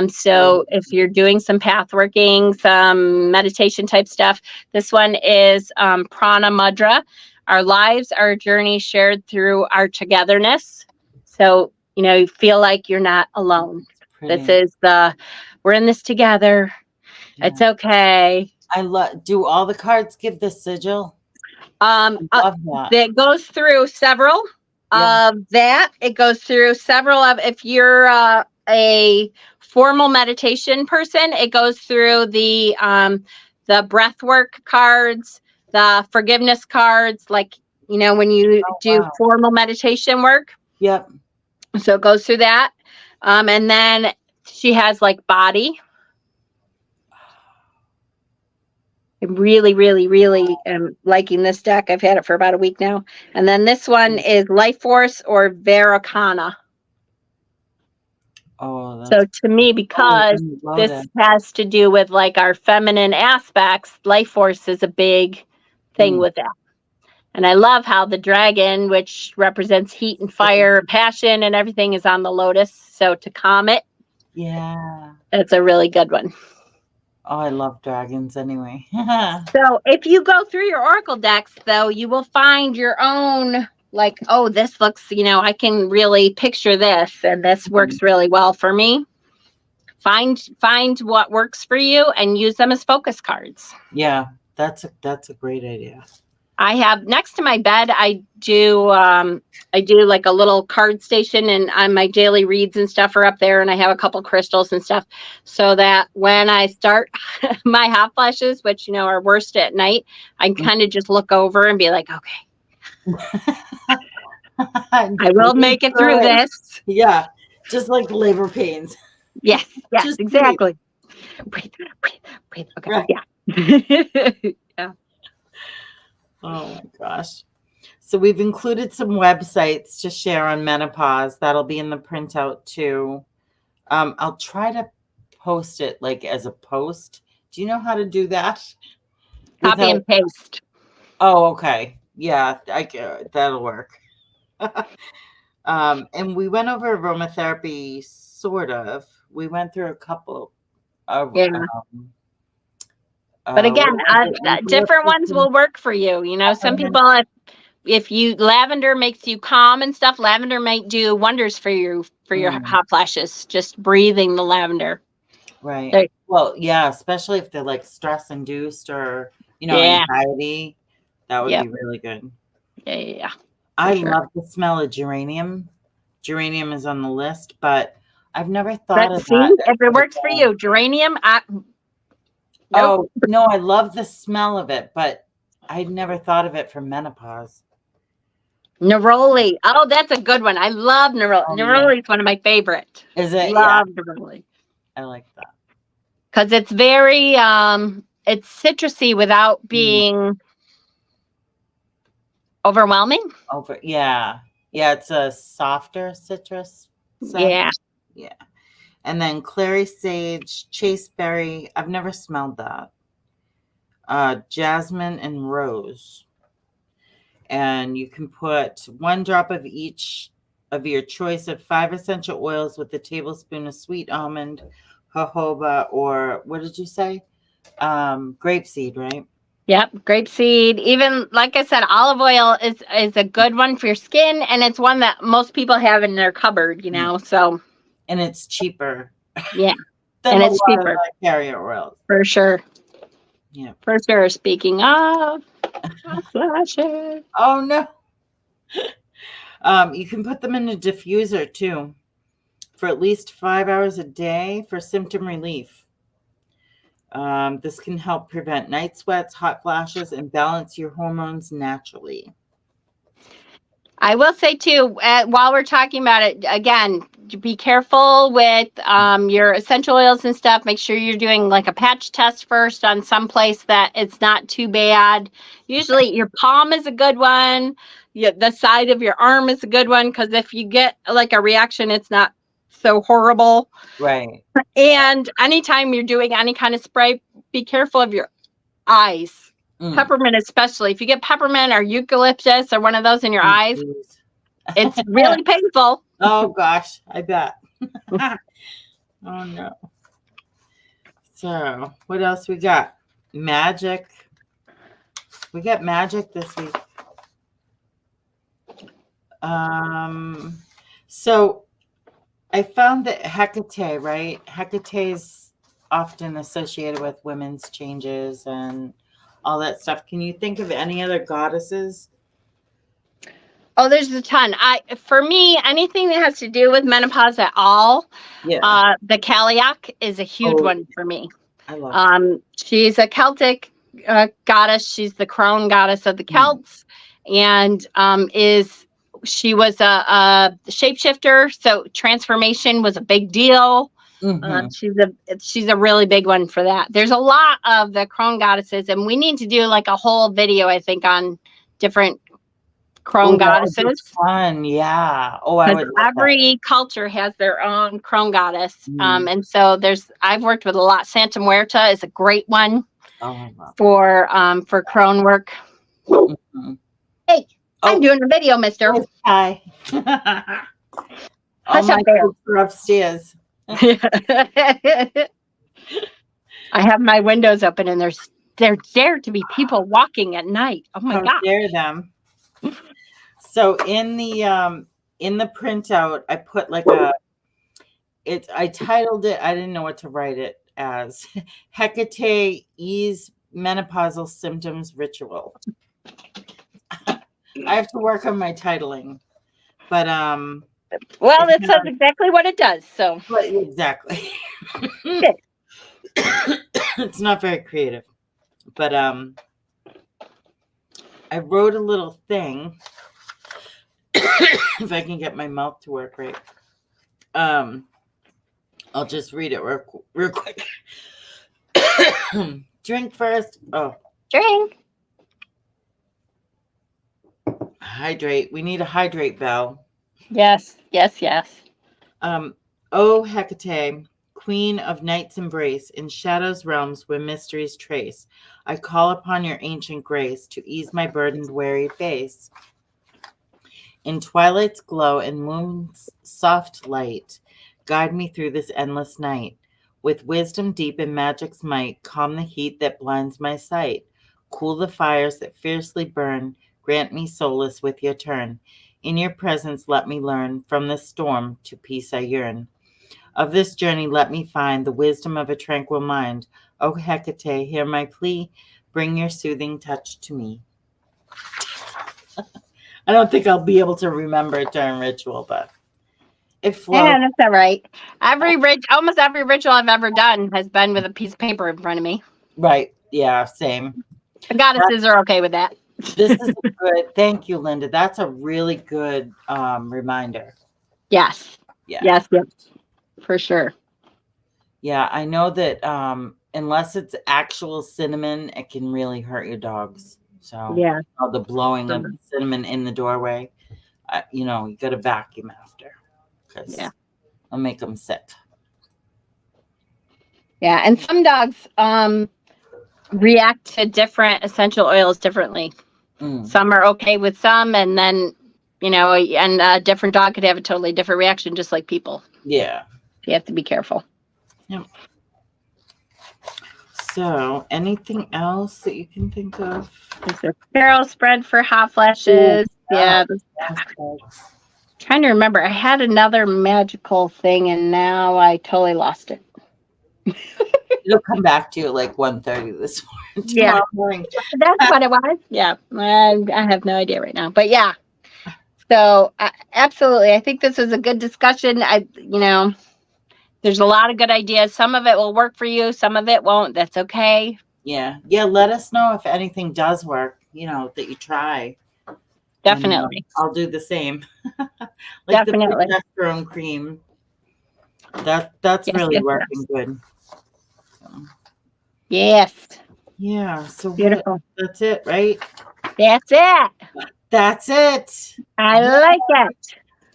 So if you're doing some path working, some meditation type stuff, this one is Prana Mudra. Our lives are a journey shared through our togetherness. So, you feel like you're not alone. This is we're in this together. Yeah. It's okay. Do all the cards give the sigil? That goes through several of that. It goes through several of, if you're a formal meditation person, it goes through the breath work cards, the forgiveness cards, like, when you do formal meditation work. Yep. So it goes through that. And then she has like body. I really, really, really am liking this deck. I've had it for about a week now. And then this one is Life Force or Veracana. Oh, so to me, because this has to do with like our feminine aspects, Life Force is a big thing with that. And I love how the dragon, which represents heat and fire, passion and everything, is on the lotus. So to calm it. Yeah. It's a really good one. Oh, I love dragons anyway. So if you go through your oracle decks, though, you will find your own, like, oh, this looks, I can really picture this, and this works really well for me. Find what works for you and use them as focus cards. Yeah, that's a great idea. I have next to my bed, I do like a little card station, and on my daily reads and stuff are up there, and I have a couple crystals and stuff, so that when I start my hot flashes, which are worst at night, I kind of just look over and be like, okay, I will make it through this. Yeah, just like labor pains. Yes, just exactly. Breathe. Okay, right. Yeah. Yeah. Oh my gosh. So we've included some websites to share on menopause. That'll be in the printout too. I'll try to post it like as a post. Do you know how to do that? Copy and paste. Oh, okay. Yeah, that'll work. And we went over aromatherapy, sort of. We went through a couple of but again, different ones will work for you. Some people, if lavender makes you calm and stuff, lavender might do wonders for you for your hot flashes. Just breathing the lavender. Right. Well, yeah, especially if they're like stress induced or anxiety, that would be really good. Yeah. I love the smell of geranium. Geranium is on the list, but I've never thought of that. If it works for you, geranium. Oh, no, I love the smell of it, but I'd never thought of it for menopause. Neroli. Oh, that's a good one. I love neroli. Neroli is one of my favorite. Is it? Love neroli. I like that. Because it's very, it's citrusy without being overwhelming. Yeah, it's a softer citrus scent. Yeah. And then clary sage, chaseberry. I've never smelled that. Jasmine and rose. And you can put 1 drop of each of your choice of 5 essential oils with a tablespoon of sweet almond, jojoba, or what did you say? Grapeseed, right? Yep, grapeseed. Even like I said, olive oil is a good one for your skin, and it's one that most people have in their cupboard, so. And it's cheaper. Yeah. And it's cheaper. Carrier oils. For sure. Yeah. For sure. Speaking of. Flashes. Oh no. You can put them in a diffuser too for at least 5 hours a day for symptom relief. This can help prevent night sweats, hot flashes, and balance your hormones naturally. I will say too, while we're talking about it, again, be careful with your essential oils and stuff. Make sure you're doing like a patch test first on some place that it's not too bad. Usually your palm is a good one. The side of your arm is a good one, because if you get like a reaction, it's not so horrible. Right. And anytime you're doing any kind of spray, be careful of your eyes. Peppermint, especially. If you get peppermint or eucalyptus or one of those in your eyes, it's really painful. Oh gosh, I bet. Oh no. So what else we got? Magic. We got magic this week. So I found that Hecate, right? Hecate is often associated with women's changes and all that stuff. Can you think of any other goddesses? Oh, there's a ton. For me, anything that has to do with menopause at all, the Calliope is a huge one for me. I love she's a Celtic goddess. She's the Crone goddess of the Celts, and she was a shapeshifter, so transformation was a big deal. She's a really big one for that. There's a lot of the Crone goddesses, and we need to do like a whole video, I think, on different Crone goddesses. Fun, yeah. Oh, I would. Every culture has their own Crone goddess, and so I've worked with a lot. Santa Muerta is a great one for Crone work. Hey, I'm doing a video, Mister. Hi. Hush up there. We're upstairs. I have my windows open, and there dare to be people walking at night. Oh my God! Dare them. So in the printout, I put like I titled it. I didn't know what to write it as. Hecate Ease Menopausal Symptoms Ritual. I have to work on my titling, but well, that says exactly what it does. So exactly. It's not very creative, but I wrote a little thing. If I can get my mouth to work right, I'll just read it real quick. Drink first. Oh, drink. Hydrate. We need a hydrate bell. Yes. Oh, Hecate, queen of night's embrace, in shadows realms where mysteries trace, I call upon your ancient grace to ease my burdened, weary face. In twilight's glow and moon's soft light, guide me through this endless night. With wisdom deep in magic's might, calm the heat that blinds my sight. Cool the fires that fiercely burn, grant me solace with your turn. In your presence let me learn, from the storm to peace I yearn. Of this journey let me find the wisdom of a tranquil mind. O Hecate, hear my plea, bring your soothing touch to me. I don't think I'll be able to remember it during ritual, but it flows. Yeah, that's all right. Almost every ritual I've ever done has been with a piece of paper in front of me. Right. Yeah, same. The goddesses are okay with that. This is good. Thank you, Linda. That's a really good reminder. Yes. Yeah. Yes, for sure. Yeah, I know that unless it's actual cinnamon, it can really hurt your dogs. So yeah, the blowing of the cinnamon in the doorway, you got to vacuum after, because it'll make them sick. Yeah, and some dogs react to different essential oils differently. Some are okay with some, and then and a different dog could have a totally different reaction, just like people. Yeah, you have to be careful. Yep. So, anything else that you can think of? There's a Carol spread for hot flashes. Yeah. Trying to remember. I had another magical thing, and now I totally lost it. It'll come back to you at like 1:30 this morning, Yeah. tomorrow morning. That's what it was. Yeah. I have no idea right now. But yeah. So absolutely. I think this was a good discussion. There's a lot of good ideas. Some of it will work for you. Some of it won't. That's okay. Yeah. Yeah. Let us know if anything does work, that you try. Definitely. And, I'll do the same. Like Definitely. the progesterone cream. That's really working good. Yes. Yeah. So Beautiful. that's it, right? That's it. That's it. I like it.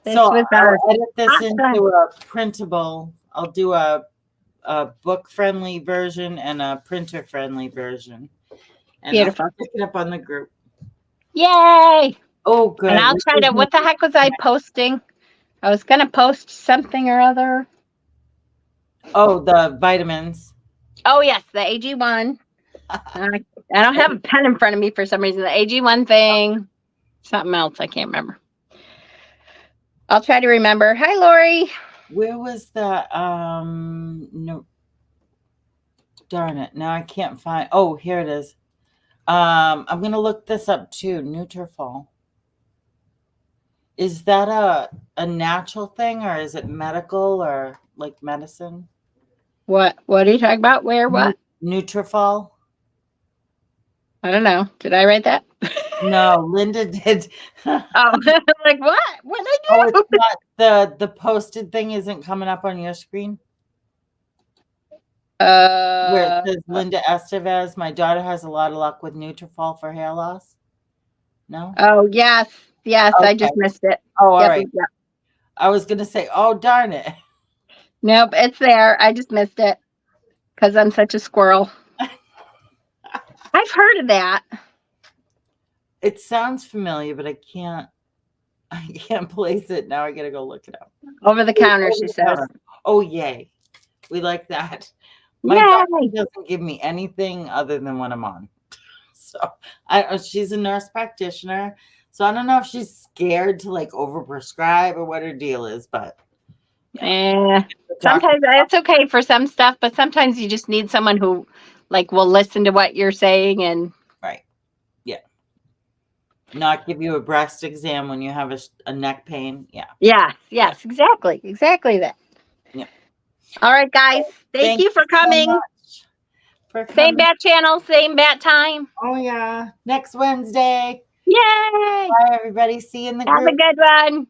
This So was I'll edit this awesome. into a printable. I'll do a book-friendly version and a printer-friendly version. And Beautiful. I'll pick it up on the group. Yay. Oh, good. And I'll try to, what the heck was I posting? I was going to post something or other. Oh, the vitamins. Oh, yes, the AG1. I don't have a pen in front of me for some reason. The AG1 thing. Something else. I can't remember. I'll try to remember. Hi, Lori. Where was the, no, darn it. Now I can't find, oh, here it is. I'm going to look this up too. Nutrafol. Is that a natural thing or is it medical or like medicine? What are you talking about? Where? What? Nutrafol. I don't know. Did I write that? No, Linda did. Oh, like what? What did I do? Oh, it's not the posted thing isn't coming up on your screen? Where it says Linda Estevez, my daughter has a lot of luck with Nutrafol for hair loss. No? Oh, yes. Yes, okay. I just missed it. Oh, all right. Yep. I was going to say, oh, darn it. Nope, it's there. I just missed it because I'm such a squirrel. I've heard of that. It sounds familiar, but I can't place it. Now I got to go look it up. Over the counter, she says. Oh, yay. We like that. My doctor doesn't give me anything other than what I'm on. So she's a nurse practitioner. So I don't know if she's scared to like overprescribe or what her deal is, but sometimes it's okay for some stuff, but sometimes you just need someone who like will listen to what you're saying and right. Yeah. Not give you a breast exam when you have a neck pain. Yeah. Yes, exactly that. Yeah. All right, guys. Thank you for coming. Same bat channel, same bat time. Oh yeah. Next Wednesday. Yay! Bye everybody. See you in the group. Have a good one.